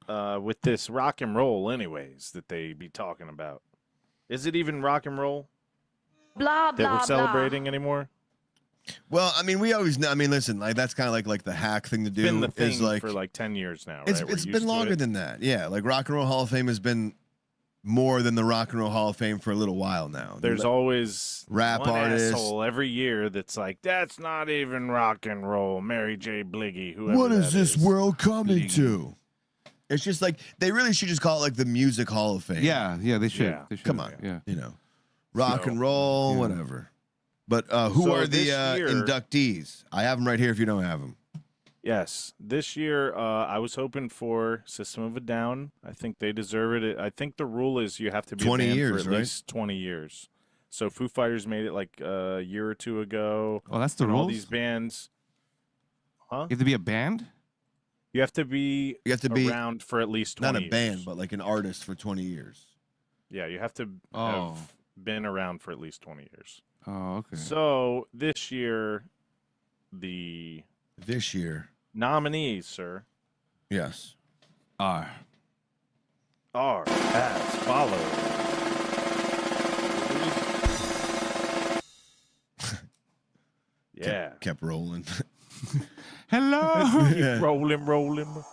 with this rock and roll, anyways, that they be talking about? Is it even rock and roll Blah, that blah, we're celebrating anymore? Well, I mean, we always know. I mean, listen, like that's kind of like the hack thing to do. Been the thing is like for like 10 years now, right? it's We're used been to longer it. than that. Yeah, like Rock and Roll Hall of Fame has been more than the Rock and Roll Hall of Fame for a little while now. There's always rap one artists. asshole every year that's like, that's not even rock and roll. Mary J. Bliggy, whoever What is that this is. world coming to? It's just like they really should just call it like the Music Hall of Fame. Yeah, they should. Yeah. They should. Come on. Yeah. Rock So, and roll, yeah. whatever. But who So are the this year- inductees? I have them right here if you don't have them. Yes. This year, I was hoping for System of a Down. I think they deserve it. I think the rule is you have to be 20 a band years, for at right? least 20 years. So Foo Fighters made it like a year or two ago. Oh, that's the And all rules. these bands. Huh? You have to be a band. You have to be You have to be around for at least 20 not a years. band, but like an artist for 20 years. Yeah, you have to Oh. have been around for at least 20 years. Oh, okay. So this year, the nominees, sir, Yes. are as follows. Yeah. Kept rolling. Hello. Keep rolling.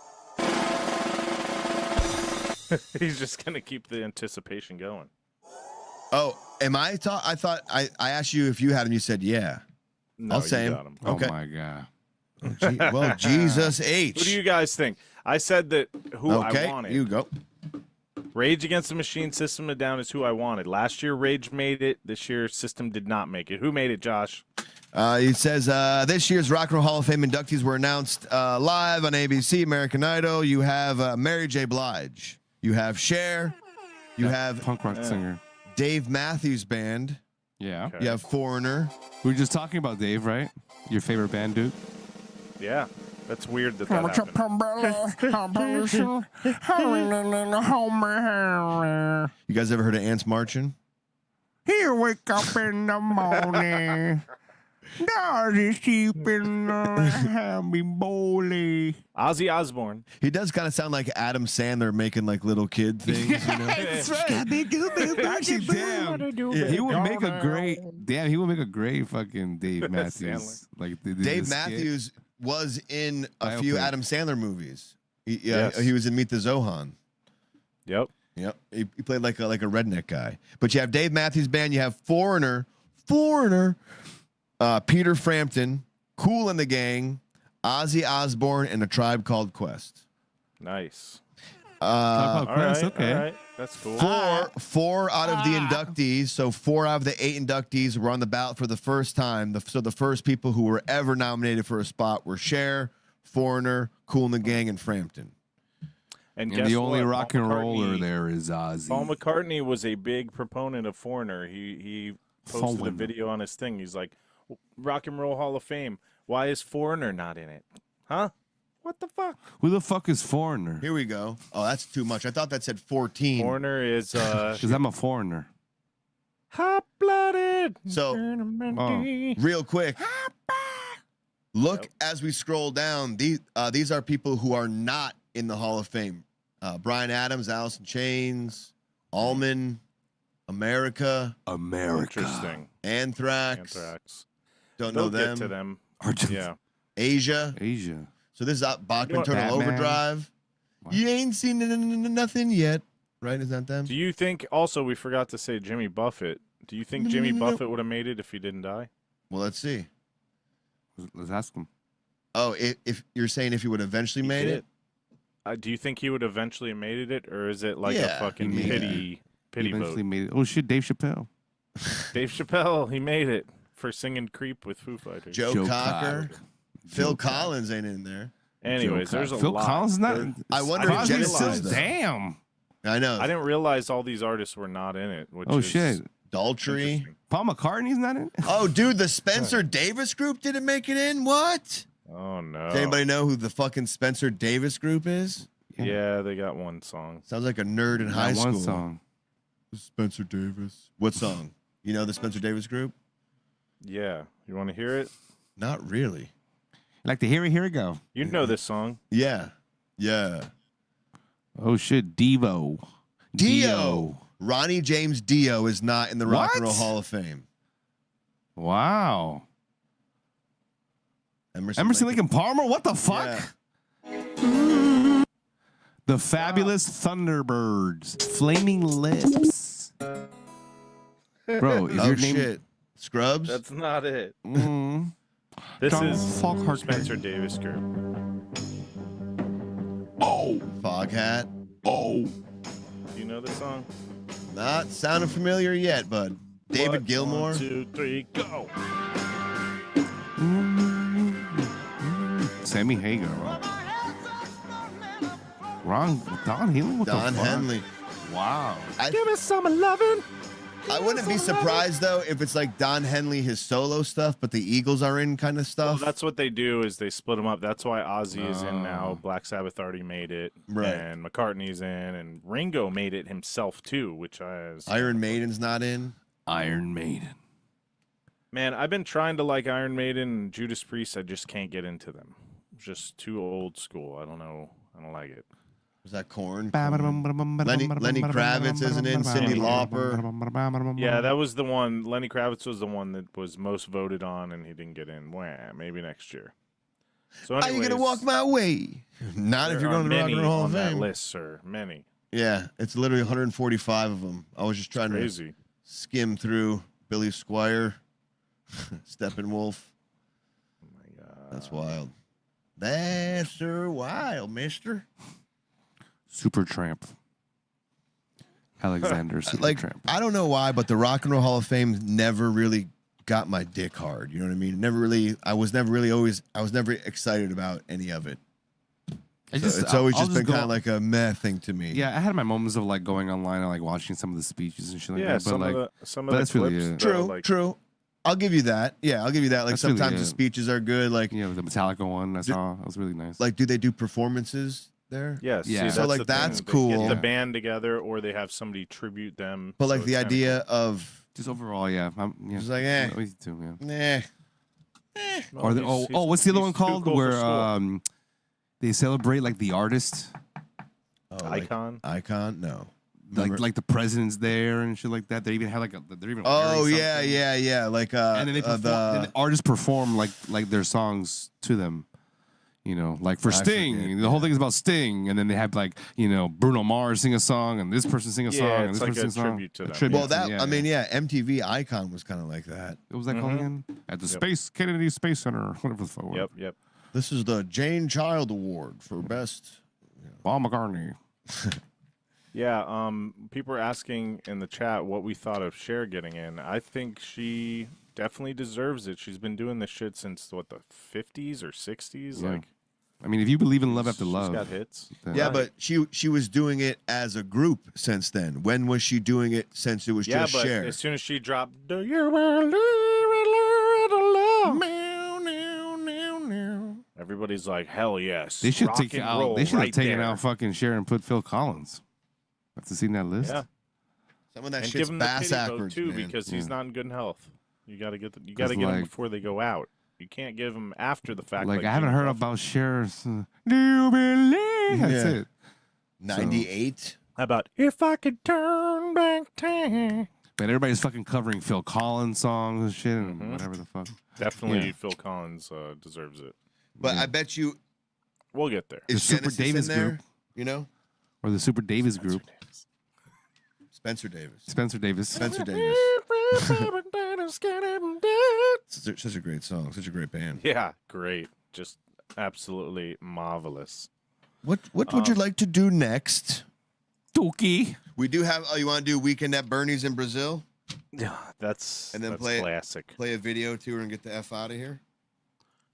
He's just gonna keep the anticipation going. Oh, am I? I thought I asked you if you had him. You said yeah. No, I'll say you him. got him. Okay. Oh my god. Well, Jesus H. Who do you guys think? I said that who I wanted. You go. Rage Against the Machine, System of a Down is who I wanted. Last year, Rage made it. This year, System did not make it. Who made it, Josh? It says this year's Rock and Roll Hall of Fame inductees were announced live on ABC, American Idol. You have Mary J. Blige. You have Cher. You have Punk rock singer. Dave Matthews Band. Yeah. Okay. You have Foreigner. We were just talking about Dave, right? Your favorite band, Duke? Yeah. That's weird that happened. You guys ever heard of Ants Marching? Here, wake up in the morning. There's a sheep in the happy bowley. Ozzy Osbourne. He does kind of sound like Adam Sandler making like little kid things, you know? That's right. Actually, damn. He would make a great. Damn, he would make a great fucking Dave Matthews. Like Dave Matthews was in a few Biopic. Adam Sandler movies. Yes. He was in Meet the Zohan. Yep. Yep, he played like a redneck guy. But you have Dave Matthews Band. You have Foreigner, Peter Frampton, Kool and the Gang, Ozzy Osbourne, and A Tribe Called Quest. Nice. All All okay. right. That's cool. Four out of the inductees. So 4 out of the 8 inductees were on the ballot for the first time. So the first people who were ever nominated for a spot were Cher, Foreigner, Kool and the Gang, and Frampton. And And guess the only what? rock Paul and roller McCartney- there is Ozzy. Paul McCartney was a big proponent of Foreigner. He posted a Foreigner. video on his thing. He's like, Rock and Roll Hall of Fame. Why is Foreigner not in it? Huh? What the fuck? Who the fuck is Foreigner? Here we go. Oh, that's too much. I thought that said 14. Foreigner is Because I'm a foreigner. hot-blooded. So, real quick, look as we scroll down. These are people who are not in the Hall of Fame. Bryan Adams, Alice in Chains, Allman, America, Interesting. Anthrax. Don't know They'll them. get to them. Yeah. Asia. So this is Bachman Turtle Batman. Overdrive. What? You ain't seen nothing yet, right? Is that them? Do you think, also, we forgot to say Jimmy Buffett. Do you think Jimmy Buffett would have made it if he didn't die? Well, let's see. Let's ask him. Oh, if you're saying if he would eventually He made did. it, Do you think he would eventually made it, or is it like Yeah, a fucking he made pity Eventually vote? made it. Oh shit, Dave Chappelle. Dave Chappelle, he made it for singing "Creep" with Foo Fighters. Joe Cocker, Cocker. Phil Joe Collins ain't in there. Anyways, Joe there's a Cocker. Phil lot. Collins is not. I wonder I if didn't Genesis realize though. Damn. I know. I didn't realize all these artists were not in it. Which Oh is shit. Daltrey. interesting. Paul McCartney's not in it. Oh, dude, the Spencer Davis group didn't make it in. What? Oh no. Does anybody know who the fucking Spencer Davis group is? Yeah, they got one song. Sounds like a nerd in high That school. one song. Spencer Davis. What song? You know the Spencer Davis group? Yeah, you want to hear it? Not really. Like to hear it. Here we go. You know this song. Yeah. Yeah. Oh shit, Devo. Dio. Ronnie James Dio is not in the Rock and Roll What? Hall of Fame. Wow. Emerson Lincoln Palmer. What the fuck? Yeah. The Fabulous Thunderbirds. Flaming Lips. Bro, if Oh your name. shit. Scrubs? That's not it. Mm, This John is Falkhart. Spencer Davis group. Foghat. Do you know this song? Not sounding familiar yet, bud. David What? Gilmour. 1, 2, 3, go. Sammy Hagar. Wrong. Don Henley? What Don the fuck? Henley. Wow. Give us some loving. I wouldn't be surprised though if it's like Don Henley, his solo stuff, but the Eagles are in kind of Well, stuff. that's what they do is they split them up. That's why Ozzy is in now. Oh. Black Sabbath already made it. Right. And McCartney's in. And Ringo made it himself, too, which I... Iron Maiden's not in. Iron Maiden. Man, I've been trying to like Iron Maiden and Judas Priest. I just can't get into them. It's just too old school. I don't know. I don't like it. Was that Korn? Lenny Kravitz, isn't it? Cyndi Lauper. Yeah, that was the one. Lenny Kravitz was the one that was most voted on, and he didn't get in. Wah, maybe next year. So Are you gonna walk my way? Not if you're going to the Rock and Roll Hall of that Fame. list, sir. Many. Yeah, it's literally 145 of them. I was just trying Crazy. to skim through. Billy Squire, Steppenwolf. Oh my God. That's wild. That's so wild, mister. Supertramp. Alexander Supertramp. I don't know why, but the Rock and Roll Hall of Fame never really got my dick hard. You know what I mean? I was never excited about any of it. It's always just been kind of like a meh thing to me. Yeah, I had my moments of like going online and like watching some of the speeches and shit like that. But some like, of the that's clips. really it. True. I'll give you that. Yeah, I'll give you that. Like That's really sometimes the it. speeches are good. Like the Metallica one I saw, that was really nice. do they do performances there? Yes. Yeah. See, So, like, the thing. that's They cool. Get the band together, or they have somebody tribute them. But so like it's the kinda idea cool. of Just overall, yeah. Just like, eh. Me too, yeah. nah. Or what's the other one he's too called cool for where school. they celebrate like the artist, Icon. Icon? No. like the president's there and shit like that. They even have like they're even Oh wearing yeah, something. yeah. Like And then they perform, then the artists perform like their songs to them. You know, like for I Sting, forget, the whole thing is about Sting, and then they have like Bruno Mars sing a song, and this person sing a song, and it's this like person a sing a song. tribute to them. well, to that them, MTV Icon was kind of like that. What was that called again? At the Kennedy Space Center, or whatever the fuck. Yep. This is the Jane Child Award for best. Paul McCartney. Yeah. People are asking in the chat what we thought of Cher getting in. I think she definitely deserves it. She's been doing this shit since the 50s or 60s. Yeah. Like, I mean, if you believe in love after she's love, got hits. then- Yeah, but she was doing it as a group since then. When was she doing it since it was Yeah, just but Cher? as soon as she dropped, "Do you believe in love?" Everybody's like, "Hell yes!" they should Rock take and out. roll They should have right taken there. out fucking Cher and put Phil Collins. After seeing that list, Yeah, Some of that and shit's give him the bass pity vote backwards, too man. because he's Yeah. not in good health. You got to get him like- before they go out. You can't give him after the fact. like I haven't Jimmy heard Buffett. about Cher's. Do you believe? That's Yeah. it. 98. How about if I could turn back time? But everybody's fucking covering Phil Collins songs and shit and whatever the fuck. Definitely, Yeah. Phil Collins deserves it. But I bet you We'll get there. is Super Genesis Davis in there? group. You know, Or the Super Davis group. Spencer Davis. Spencer Davis. Spencer Davis. Such a great song. Such a great band. Yeah, great. Just absolutely marvelous. What would you like to do next? Dookie. We do have. Oh, you want to do Weekend at Bernie's in Brazil? Yeah, that's And then that's play it. classic. Play a video to her and get the F out of here.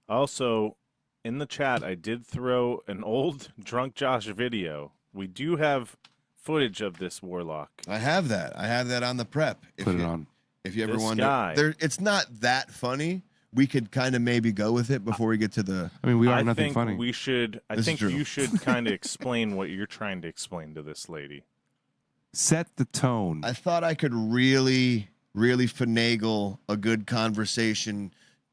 Also, in the chat, I did throw an old Drunk Josh video. We do have footage of this warlock. I have that. I have that on the prep. Put it on. If you ever This wonder, guy. it's not that funny. We could kind of maybe go with it before we get to the. I mean, we are I nothing think funny. we should. I This is think true. you should kind of explain what you're trying to explain to this lady. Set the tone. I thought I could really finagle a good conversation.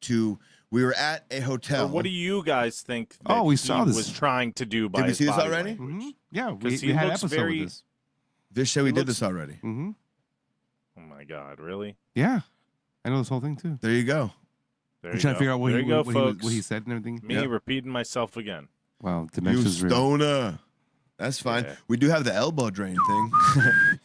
We were at a hotel. Or what do you guys think? Oh, that we he saw this. Was trying to do by Did we his see this body already? language? Mhm. Yeah, we 'Cause he had an looks episode very- with this. Vish said we He did looks- this already. Mm-hmm. Oh my God! Really? Yeah, I know this whole thing too. There you go. There I'm you trying go. to figure out what there he, you go, what, folks. what he said and everything. Me Yep. repeating myself again. Well, You dementia's real. stoner. That's fine. Yeah. We do have the elbow drain thing. We've done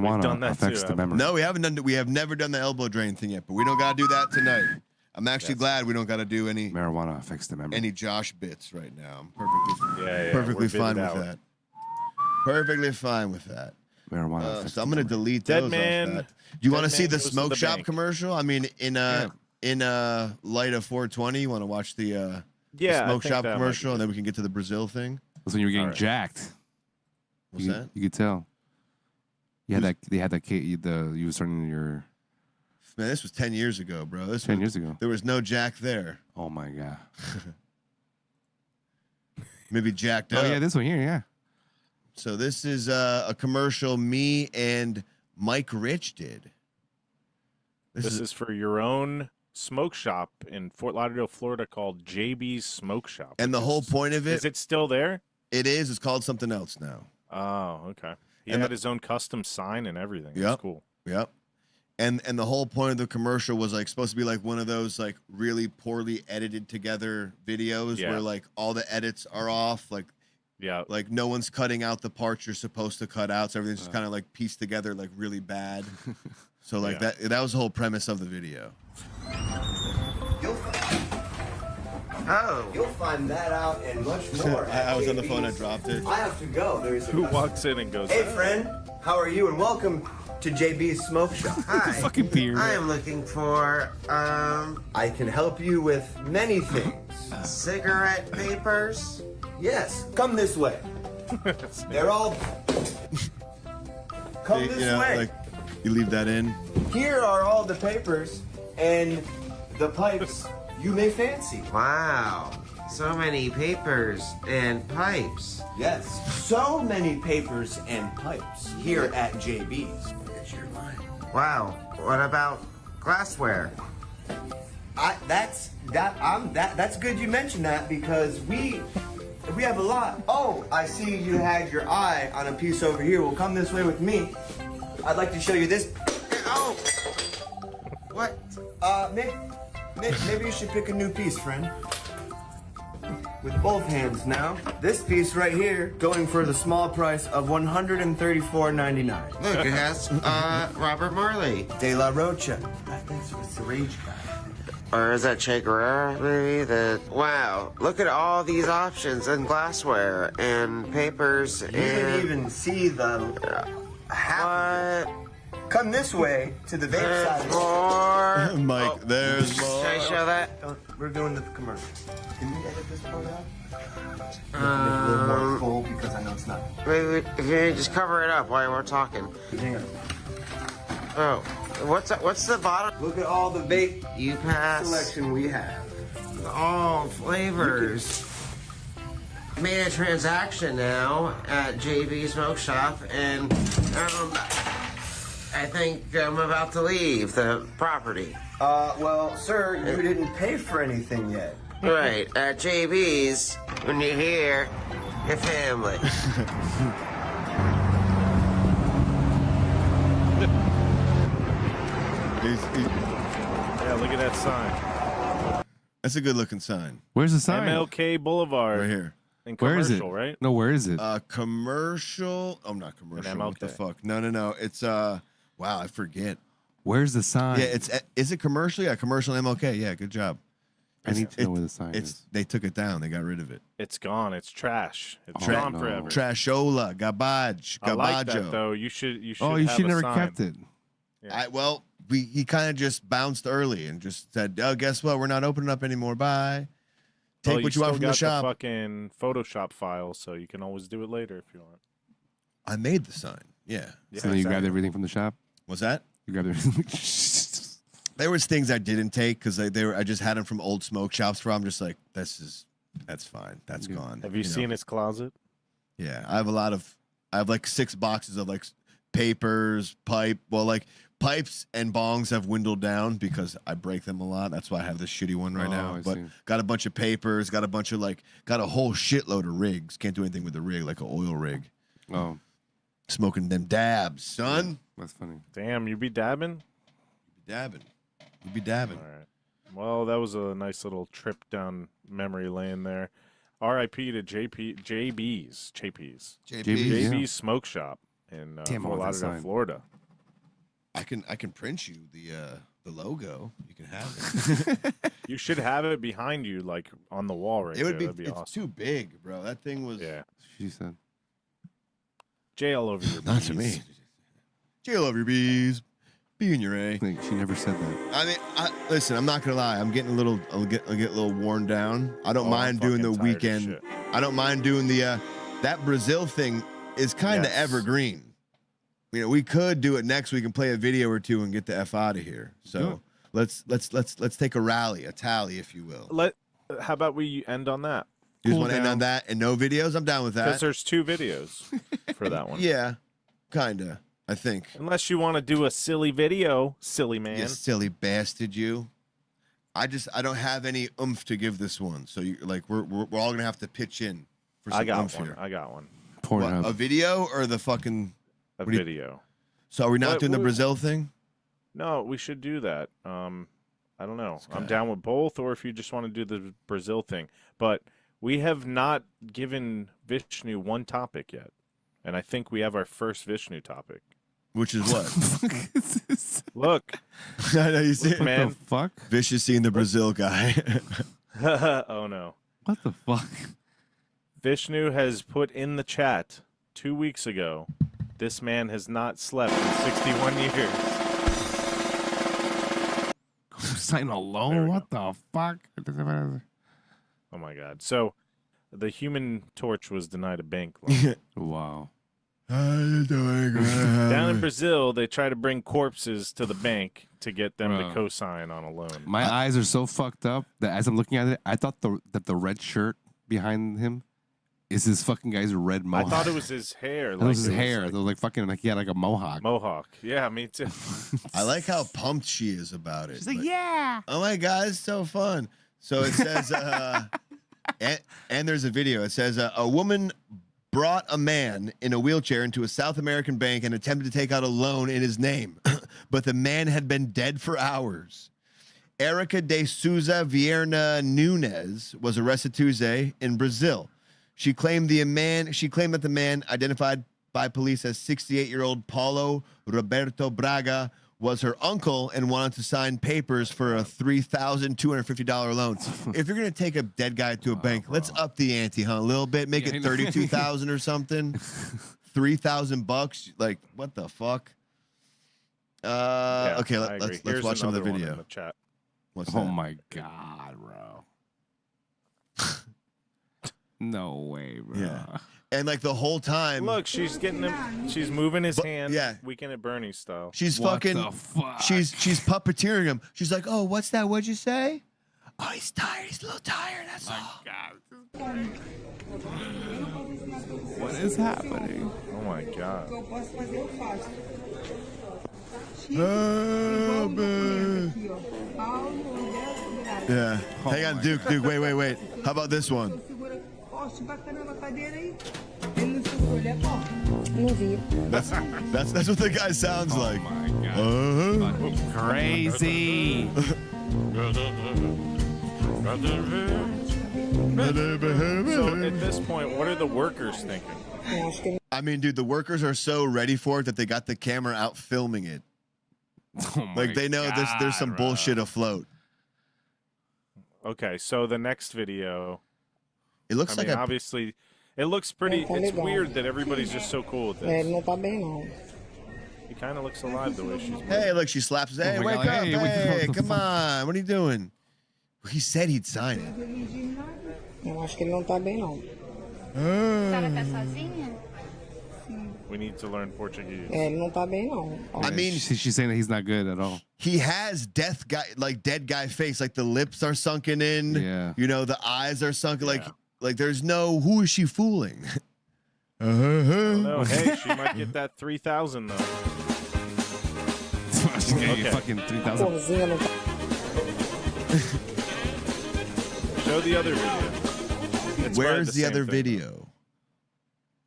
Marijuana that affects too, the haven't memory. No, we haven't done. We have never done the elbow drain thing yet, but we don't got to do that tonight. I'm actually glad we don't got to do any Marijuana affects the memory. Josh bits right now. I'm Yeah, perfectly we're fine bitted with out. that. Perfectly fine with that. Marijuana affects So I'm the gonna memory. delete Dead those. man- Off that. Do you want to Dead see man the goes to smoke the shop bank. commercial? I mean, in light of 420, you want to watch the Yeah, I smoke think shop that might commercial, be and then we can get to the Brazil thing. That's when you were getting Alright. jacked. What's you, that? You could tell. You had that. They had that. You were starting your Man, this was 10 years ago, bro. 10 years ago. There was no Jack there. Oh my god. Maybe jacked Oh up. yeah, this one here. Yeah. So this is a commercial me and Mike Rich did. This is for your own smoke shop in Fort Lauderdale, Florida, called JB's Smoke Shop. And the whole point of it, is it still there? it is. It's called something else now. Oh, okay. He And had his own custom sign and everything. Yep. That's cool. Yep. And the whole point of the commercial was like supposed to be like one of those like really poorly edited together videos Yeah. where like all the edits are off, like Yeah. like no one's cutting out the parts you're supposed to cut out, so everything's just kind of like pieced together like really bad. So like Yeah. that was the whole premise of the video. You'll find that out and much more. I was on the phone, I dropped it. I have to go. There's a Who customer. walks in and goes, Hey, friend. How are you? And welcome to JB's Smoke Shop. Hi. Fucking beard. I am looking for, I can help you with many things. Cigarette papers? Yes. Come this way. They're all... Come You this know, way. like you leave that in. Here are all the papers and the pipes you may fancy. Wow, so many papers and pipes. Yes, so many papers and pipes here at JB's. It's your line. Wow, what about glassware? That's good you mentioned that because we have a lot. Oh, I see you had your eye on a piece over here. Well, come this way with me. I'd like to show you this. Oh, what? Maybe you should pick a new piece, friend. With both hands now. This piece right here going for the small price of $134.99. Look, it has Robert Marley. De La Rocha. It's the Rage guy. Or is that Che Guevara, maybe? Wow, look at all these options and glassware and papers You and... didn't even see the half. What? Come this way to the vape There's side. more. Mike, there's more. Can I show that? We're doing the commercial. Can you edit this part out? Make it a little more full because I know it's not. Maybe if you just cover it up while we're talking. Hang on. Oh, what's the bottom? Look at all the vape You pass. selection we have. All flavors. Made a transaction now at JB Smoke Shop, and I think I'm about to leave the property. Well, sir, you didn't pay for anything yet. Right, at JB's, when you're here, your family. yeah, look at that sign. That's a good looking sign. Where's the sign? MLK Boulevard. Right here. In Where is it? commercial, right? No, where is it? Commercial. Oh, not commercial. What the MLK. fuck? No. It's wow, I forget. Where's the sign? Yeah, is it commercial? Yeah, commercial MLK. Yeah, good job. I need to know where the sign is. They took it down. They got rid of it. It's gone. It's trash. It's Oh, gone no. forever. Trashola, garbage, I like that garbaggio. though. You should. You should. Oh, you have should a never sign. kept it. Well, he kind of just bounced early and just said, "Oh, guess what? We're not opening up anymore. Bye. Take Well, what you want from the still got shop." fucking Photoshop file, so you can always do it later if you want. I made the sign. Yeah. Yeah, So then you grabbed exactly. everything from the shop? Was that? You grabbed everything. There was things I didn't take because they were. I just had them from old smoke shops. Where I'm just like, that's fine. That's gone. Have you know? seen his closet? Yeah, I have like 6 boxes of like papers, pipe. Well, like pipes and bongs have dwindled down because I break them a lot. That's why I have this shitty one right Oh, now. I But see. got a bunch of papers. Got a bunch of got a whole shitload of rigs. Can't do anything with the rig, like an oil rig. Oh, Smoking them dabs, son. that's funny. Damn, you be dabbing? Dabbing. You be dabbing. All right. Well, that was a nice little trip down memory lane there. R.I.P. to JB's. JP's. JP's. JB's Smoke Shop in Damn, I Fort want that Lauderdale, sign. Florida. I can print you the logo. You can have it. You should have it behind you, like on the wall right It would there. be. That'd be It's awesome. too big, bro. That thing was. Yeah. She said. Jail over your Not to bees. me. Jail over your bees. Be in your A. Like, she never said that. I mean, listen. I'm not gonna lie. I'm getting a little. I'll get a little worn down. I don't Oh, mind I'm doing the fucking tired of weekend. shit. I don't mind doing the. That Brazil thing is kind of Yes. evergreen. You know, we could do it next week and play a video or two and get the f out of here. So let's take a rally, a tally, if you will. How about we end on that? You just Cool want to end down. on that and no videos? I'm down with Because that. there's 2 videos for that one. Yeah, kinda. I think. Unless you want to do a silly video, silly man. You silly bastard, you. I don't have any oomph to give this one. So you like we're all gonna have to pitch in for some oomph here. I got one. What, a video or the fucking video? So are we not doing the Brazil thing? No, we should do that. I don't know. I'm down with both, or if you just want to do the Brazil thing. But we have not given Vishnu one topic yet, and I think we have our first Vishnu topic. Which is what? Look. I know you see it, man. What the fuck? Vish is seeing the Brazil guy. Oh, no. What the fuck? Vishnu has put in the chat 2 weeks ago, this man has not slept in 61 years. Sign alone? What the fuck? Oh, my God. So, the Human Torch was denied a bank loan. Wow. How you doing? Down in Brazil, they try to bring corpses to the bank to get them Bro. to co-sign on a loan. My eyes are so fucked up that as I'm looking at it, I thought that the red shirt behind him is this fucking guy's red mohawk. I thought it was his hair. That was his hair. It was like fucking like he had like a mohawk. Mohawk. Yeah, me too. I like how pumped she is about it. She's like, yeah. Oh my God, it's so fun. So it says, and there's a video. It says a woman brought a man in a wheelchair into a South American bank and attempted to take out a loan in his name, but the man had been dead for hours. Erica de Souza Vieira Nunes was arrested Tuesday in Brazil. She claimed that the man, identified by police as 68-year-old Paulo Roberto Braga, was her uncle and wanted to sign papers for a $3,250 loan. If you're gonna take a dead guy to a bank, let's up the ante, huh? A little bit, make it $32,000 or something. $3,000, like what the fuck? Yeah, okay, I let's agree. watch another one in video. the chat. What's Oh that? my God, bro. No way, bro. Yeah. And like the whole time, Look, she's getting him. She's moving his hand. yeah. Weekend at Bernie's style. she's What fucking, the fuck? she's puppeteering him. She's like, oh, what's that? What'd you say? Oh, he's tired. He's a little tired. That's all. What is happening? Oh my God. Oh, man. Yeah. Hang on, Duke. Wait. How about this one? That's what the guy sounds like. Oh my God. Crazy. So at this point, what are the workers thinking? I mean, dude, the workers are so ready for it that they got the camera out filming it. Oh Like they know there's some God, bullshit afloat. Okay, so the next video. It looks like obviously, it looks pretty. It's weird that everybody's just so cool with this. He kind of looks alive the way she's. Hey, look, she slaps his. Hey, Oh my wake God, up! hey, wake up, Hey, what the come fuck? on! What are you doing? He said he'd sign it. Eu acho que ele não tá bem, não. We need to learn Portuguese. Ele não tá bem, não. I mean, she's saying that he's not good at all. he has dead guy face. Like the lips are sunken in. Yeah. You know, the eyes are sunken. Like there's no. Who is she fooling? No, hey, she might get that 3,000 though. She's getting Okay. fucking 3,000. Corzinha não tá. Show the other video. It's probably Where's the same other thing, video?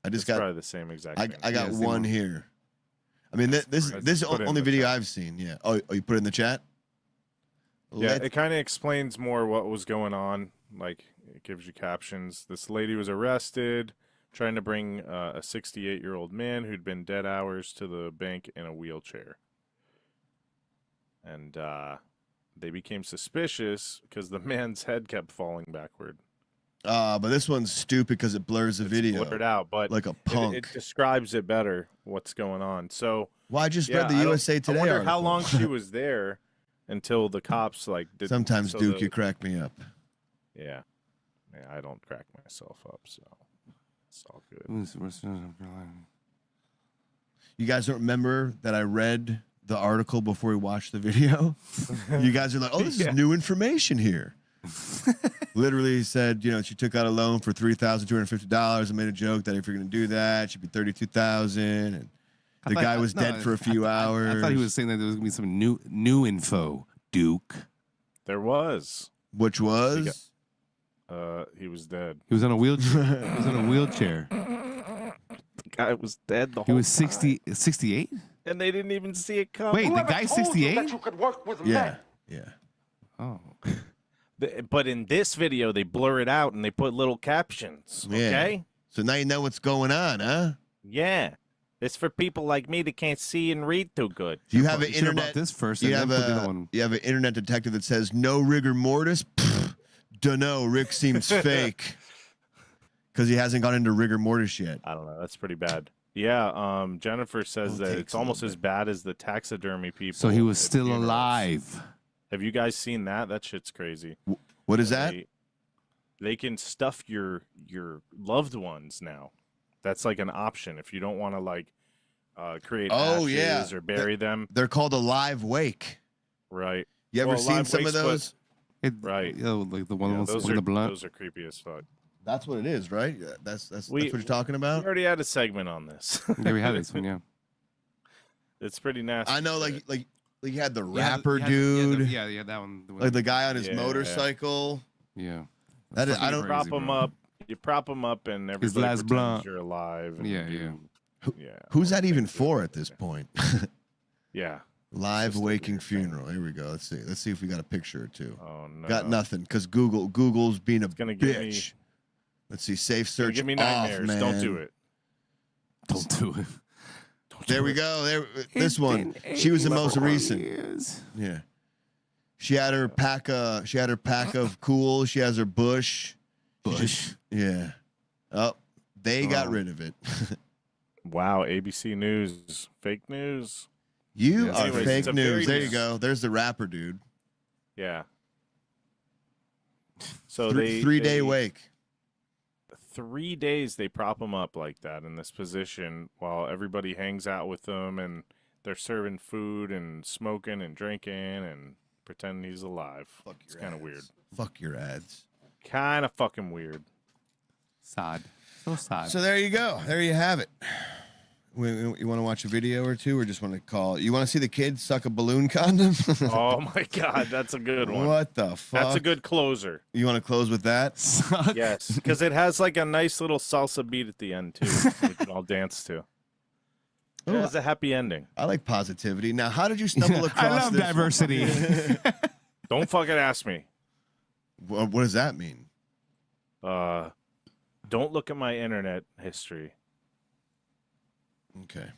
I just It's got. probably the same exact thing. I got Yeah, same one one. here. I mean, this Let's is put it in only the video chat. I've seen. Yeah. Oh, you put it in the chat. Yeah, Let- it kind of explains more what was going on. Like, it gives you captions. This lady was arrested trying to bring a 68-year-old man who'd been dead hours to the bank in a wheelchair. And they became suspicious because the man's head kept falling backward. but this one's stupid because it blurs the video. Blurred out, but like a punk. it describes it better, what's going on. So, Well, I just yeah, read the I don't- USA Today I wonder how article. long she was there until the cops, like, did. Sometimes, so Duke, the- you crack me up. Yeah. Yeah, I don't crack myself up, so it's all good. You guys don't remember that I read the article before we watched the video? You guys are like, oh, this is new information here. Literally he said, you know, she took out a loan for $3,250 and made a joke that if you're going to do that, it should be $32,000. And The guy was dead for a few hours. I thought he was saying that there was gonna be some new info, Duke. There was. Which was? He was dead. He was on a wheelchair. He was on a wheelchair. The guy was dead the whole He was time. 68? And they didn't even see it coming. Wait, the guy's 68? Yeah. Yeah. Oh. But in this video, they blur it out and they put little captions. Yeah. Okay? So now you know what's going on, huh? Yeah. It's for people like me that can't see and read too good. Do you have an You should've bought internet? this first You and have then put the other a one. you have an internet detective that says no rigor mortis. Dunno. Rick seems fake because he hasn't gone into rigor mortis yet. I don't know. That's pretty bad. Yeah. Jennifer says that it's almost as bad as the taxidermy people. So he was at still funerals. alive. Have you guys seen that? That shit's crazy. What is that? They can stuff your loved ones now. That's like an option if you don't want to like create ashes or bury them. They're called a live wake. Right. You ever Well, seen live some of wakes, but- those? Right. Like the one those with are the blunt. those are creepy as fuck. That's what it is, right? That's We- what you're talking We about. already had a segment on this. Yeah, we had this one. Yeah. It's pretty nasty. I know, shit. like you had the You had- rapper you had- dude, Yeah, that one. like the guy on his Yeah. motorcycle. Yeah. That is, Fucking I don't. crazy, prop them bro. up. You prop them up, and everybody last pretends blunt. you're alive. And Yeah, you- yeah. Who's that even Things for are- at this point? Yeah. Live just a waking weird thing. funeral. Here we go. Let's see. Let's see if we got a picture or two. Oh no. Got nothing because Google's being a gonna give me- bitch. Let's see. Safe It's gonna search give me off, nightmares. man. Don't do it. Don't do it. There we go. There. This one. She was the most recent. Yeah. She had her pack. She had her pack of cool. She has her bush. Bush. Yeah. Oh, they got rid of it. Wow. ABC News. Fake news. You Yes. are Anyways, fake it's a news. very There you nice- go. There's the rapper dude. Yeah. So Three day wake. 3 days they prop him up like that in this position while everybody hangs out with them and they're serving food and smoking and drinking and pretending he's alive. It's kind of weird. Fuck your ads. Kind of fucking weird. Sad. So sad. So there you go. There you have it. You want to watch a video or two, or just want to call? You want to see the kids suck a balloon condom? Oh my god, that's a good one. What the fuck? That's a good closer. You want to close with that? Yes, because it has like a nice little salsa beat at the end too. We can all dance to. It has a happy ending. I like positivity. Now, how did you stumble across I love this diversity. Don't fucking ask me. What does that mean? Don't look at my internet history. Okay.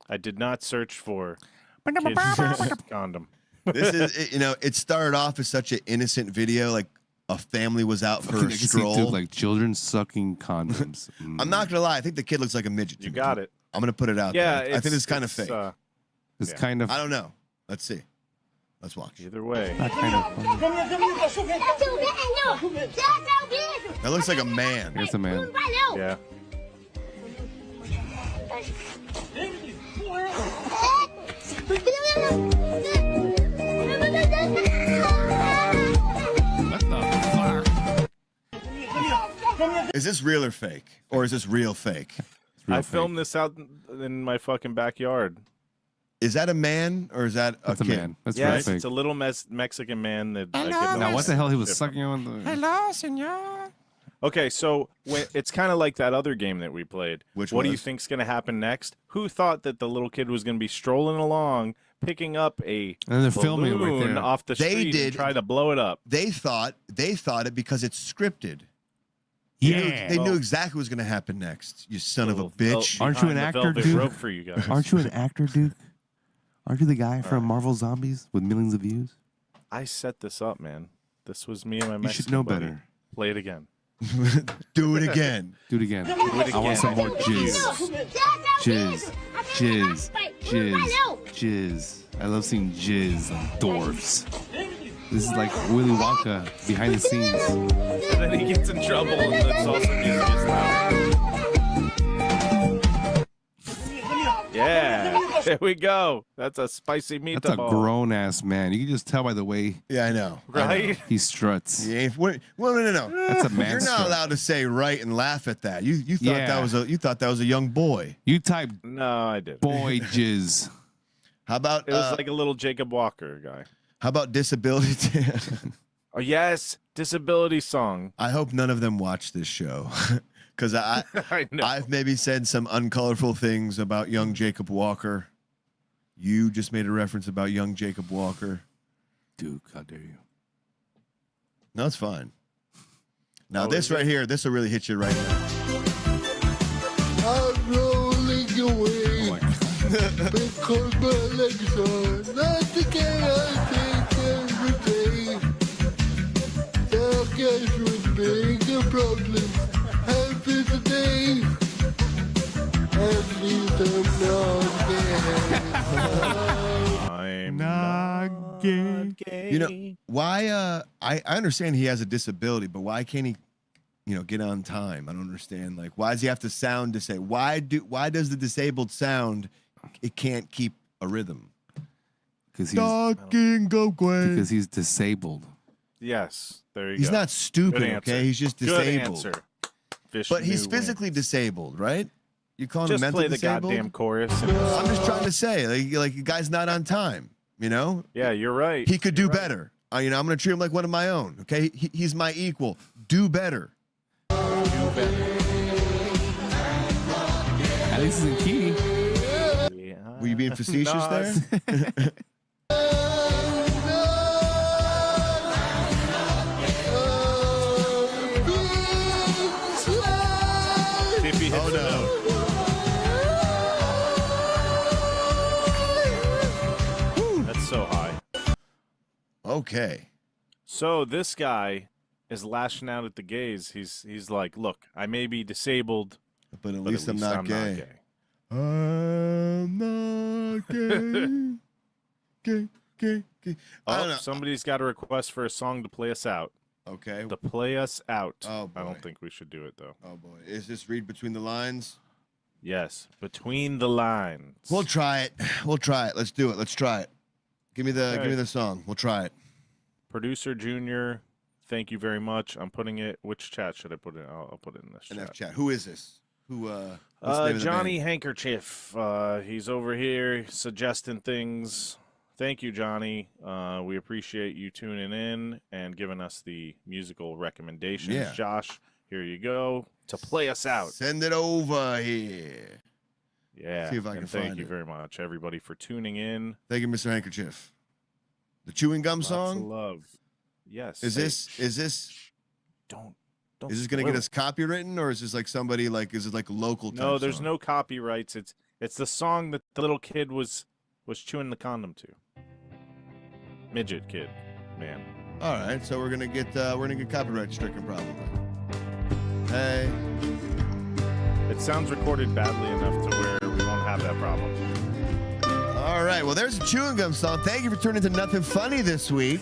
I did not search for kids condom. This is, it started off as such an innocent video, like a family was out for I a can see, stroll. dude, like children sucking condoms. I'm not gonna lie. I think the kid looks like a midget. You got it. I'm gonna put it out Yeah, there. I think it's kind of fake. It's yeah. kind of I don't know. Let's see. Let's watch. Either way. not kind of funny. That looks like a man. Here's a man. Yeah. What the fuck? Is this real or fake, or is this real fake? Real I fake. filmed this out in my fucking backyard. Is that a man or is that a That's a kid? man. That's Yes, real fake. it's a little Mexican man that. I get Now, no what the hell he was different. sucking on the... Hello, senor. Okay, so it's kind of like that other game that we played. Which what do you was? think's going to happen next? Who thought that the little kid was going to be strolling along, picking up a And they're filming it right balloon there. off the They street did. and try to blow it up? They thought it because it's scripted. Yeah. They knew exactly what was going to happen next. You son of a bitch. Aren't you an Behind the actor, velvet dude? rope for you guys. Aren't you an actor, Duke? Aren't you the guy from Marvel Zombies with millions of views? I set this up, man. This was me and my You Mexican should know buddy. better. Play it again. Do it again. Do it again. it I want again. some more jizz. Jizz. Jizz. Jizz. Jizz. I love seeing jizz on dwarfs. This is like Willy Wonka behind the scenes. And then he gets in trouble and the salsa music is loud. Yeah. There we go. That's a spicy meatball. That's a grown ass man. You can just tell by the way Yeah, I know. Right? he struts. Yeah, well, no. That's a man. You're not strut. allowed to say right and laugh at that. You thought Yeah. that was a young boy. You type No, I didn't. boy jizz. How about It was like a little Jacob Walker guy. how about disability? Oh, yes. Disability song. I hope none of them watch this show. Because I know. I've maybe said some uncolorful things about young Jacob Walker. You just made a reference about young Jacob Walker. Duke, how dare you? No, it's fine. Now Oh, this is right it? here, this will really hit you right now. I'm rolling away Oh my God. because my legs are not the chaotic every day. Sarcasm would make a problem. Happy today. At least I'm not gay. You know why? I understand he has a disability, but why can't he, get on time? I don't understand. Like, why does he have to sound to say? Why does the disabled sound? It can't keep a rhythm. Because he's disabled. Yes. There you He's go. not stupid, Good answer. okay? He's just Good disabled. answer. Fish But he's knew physically wins. disabled, right? You calling him Just mentally play the disabled? goddamn chorus. I'm just trying to say, like the guy's not on time. Yeah, you're right. He could do You're right. better. I'm going to treat him like one of my own. Okay, he's my equal. Do better. At least he's in key. Yeah. Were you being facetious No, there? See if he hits Oh, the no. note. That's so high. Okay. So this guy is lashing out at the gays. He's like, look, I may be disabled, But at but least I'm not gay. I'm not gay. Gay. I don't Oh, know. somebody's got a request for a song to play us out. Okay. To play us out. Oh, I boy. don't think we should do it though. Oh boy. Is this read between the lines? Yes, between the lines. We'll try it. Let's do it. Let's try it. Give me the song. We'll try it. Producer Junior, thank you very much. I'm putting it. Which chat should I put it in? I'll put it in this NF chat. chat. Who is this? Who what's the name of the Johnny band? Handkerchief. He's over here suggesting things. Thank you, Johnny. We appreciate you tuning in and giving us the musical recommendations. Yeah. Josh, here you go to play us out. Send it over here. Yeah. See if I can and find thank you it. very much, everybody, for tuning in. Thank you, Mr. Handkerchief. The chewing gum Lots of song? love. Yes. Is Hey, this don't is this gonna spoil get it. us copywritten, or is this like somebody like is it like local? No, type there's song? no copyrights. It's the song that the little kid was chewing the condom to. Midget kid, man. All right, so we're gonna get copyright stricken probably. Hey, It sounds recorded badly enough to where we won't have that problem. all right. Well, there's a chewing gum song. Thank you for tuning to Nothing Funny this week.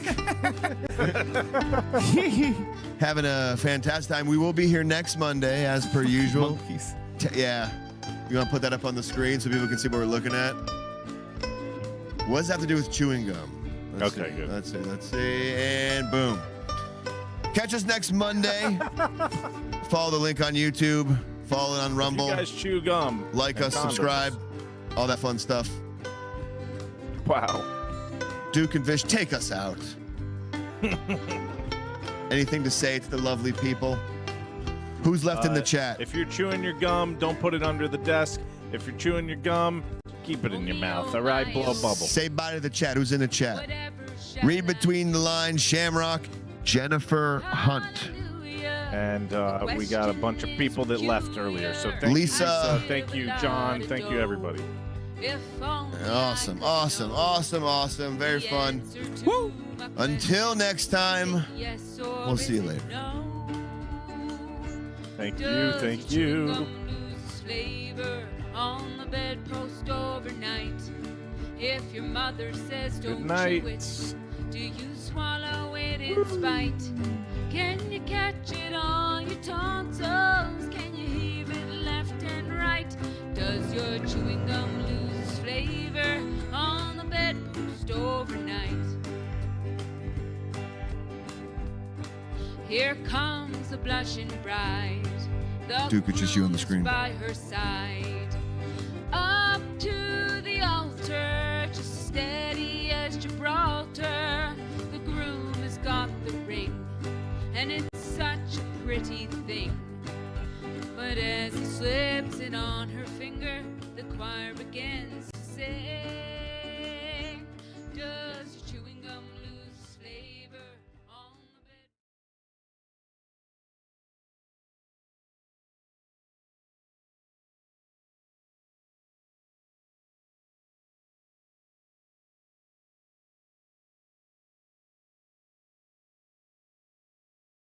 Having a fantastic time. We will be here next Monday as per usual. Monkeys. Yeah, you want to put that up on the screen so people can see what we're looking at? What does that have to do with chewing gum? Okay, good. Let's see, and boom. Catch us next Monday. Follow the link on YouTube. Follow it on Rumble. You guys chew gum. Like and us, condoms. subscribe, all that fun stuff. Wow. Duke and Fish, take us out. Anything to say to the lovely people? Who's left in the chat? If you're chewing your gum, don't put it under the desk. If you're chewing your gum, keep it in your mouth. All right, blow a bubble. Say bye to the chat. Who's in the chat? Read between the lines. Shamrock, Jennifer Hunt. And we got a bunch of people that left earlier. So thank Lisa. you, Lisa. Thank you, John. Thank you, everybody. Awesome. Very fun. Woo. Until next time, we'll see you later. Thank you. Thank you. On the bedpost overnight. If your mother says don't Good night. chew it, do you swallow it in spite? Can you catch it on your tonsils? Can you heave it left and right? Does your chewing gum lose flavor Here comes the blushing bride. The Duke, it's just you on the groom is screen. by her side. Up to the altar, just steady as Gibraltar. The groom has got the ring, and it's such a pretty thing. But as he slips it on her finger, the choir begins to sing.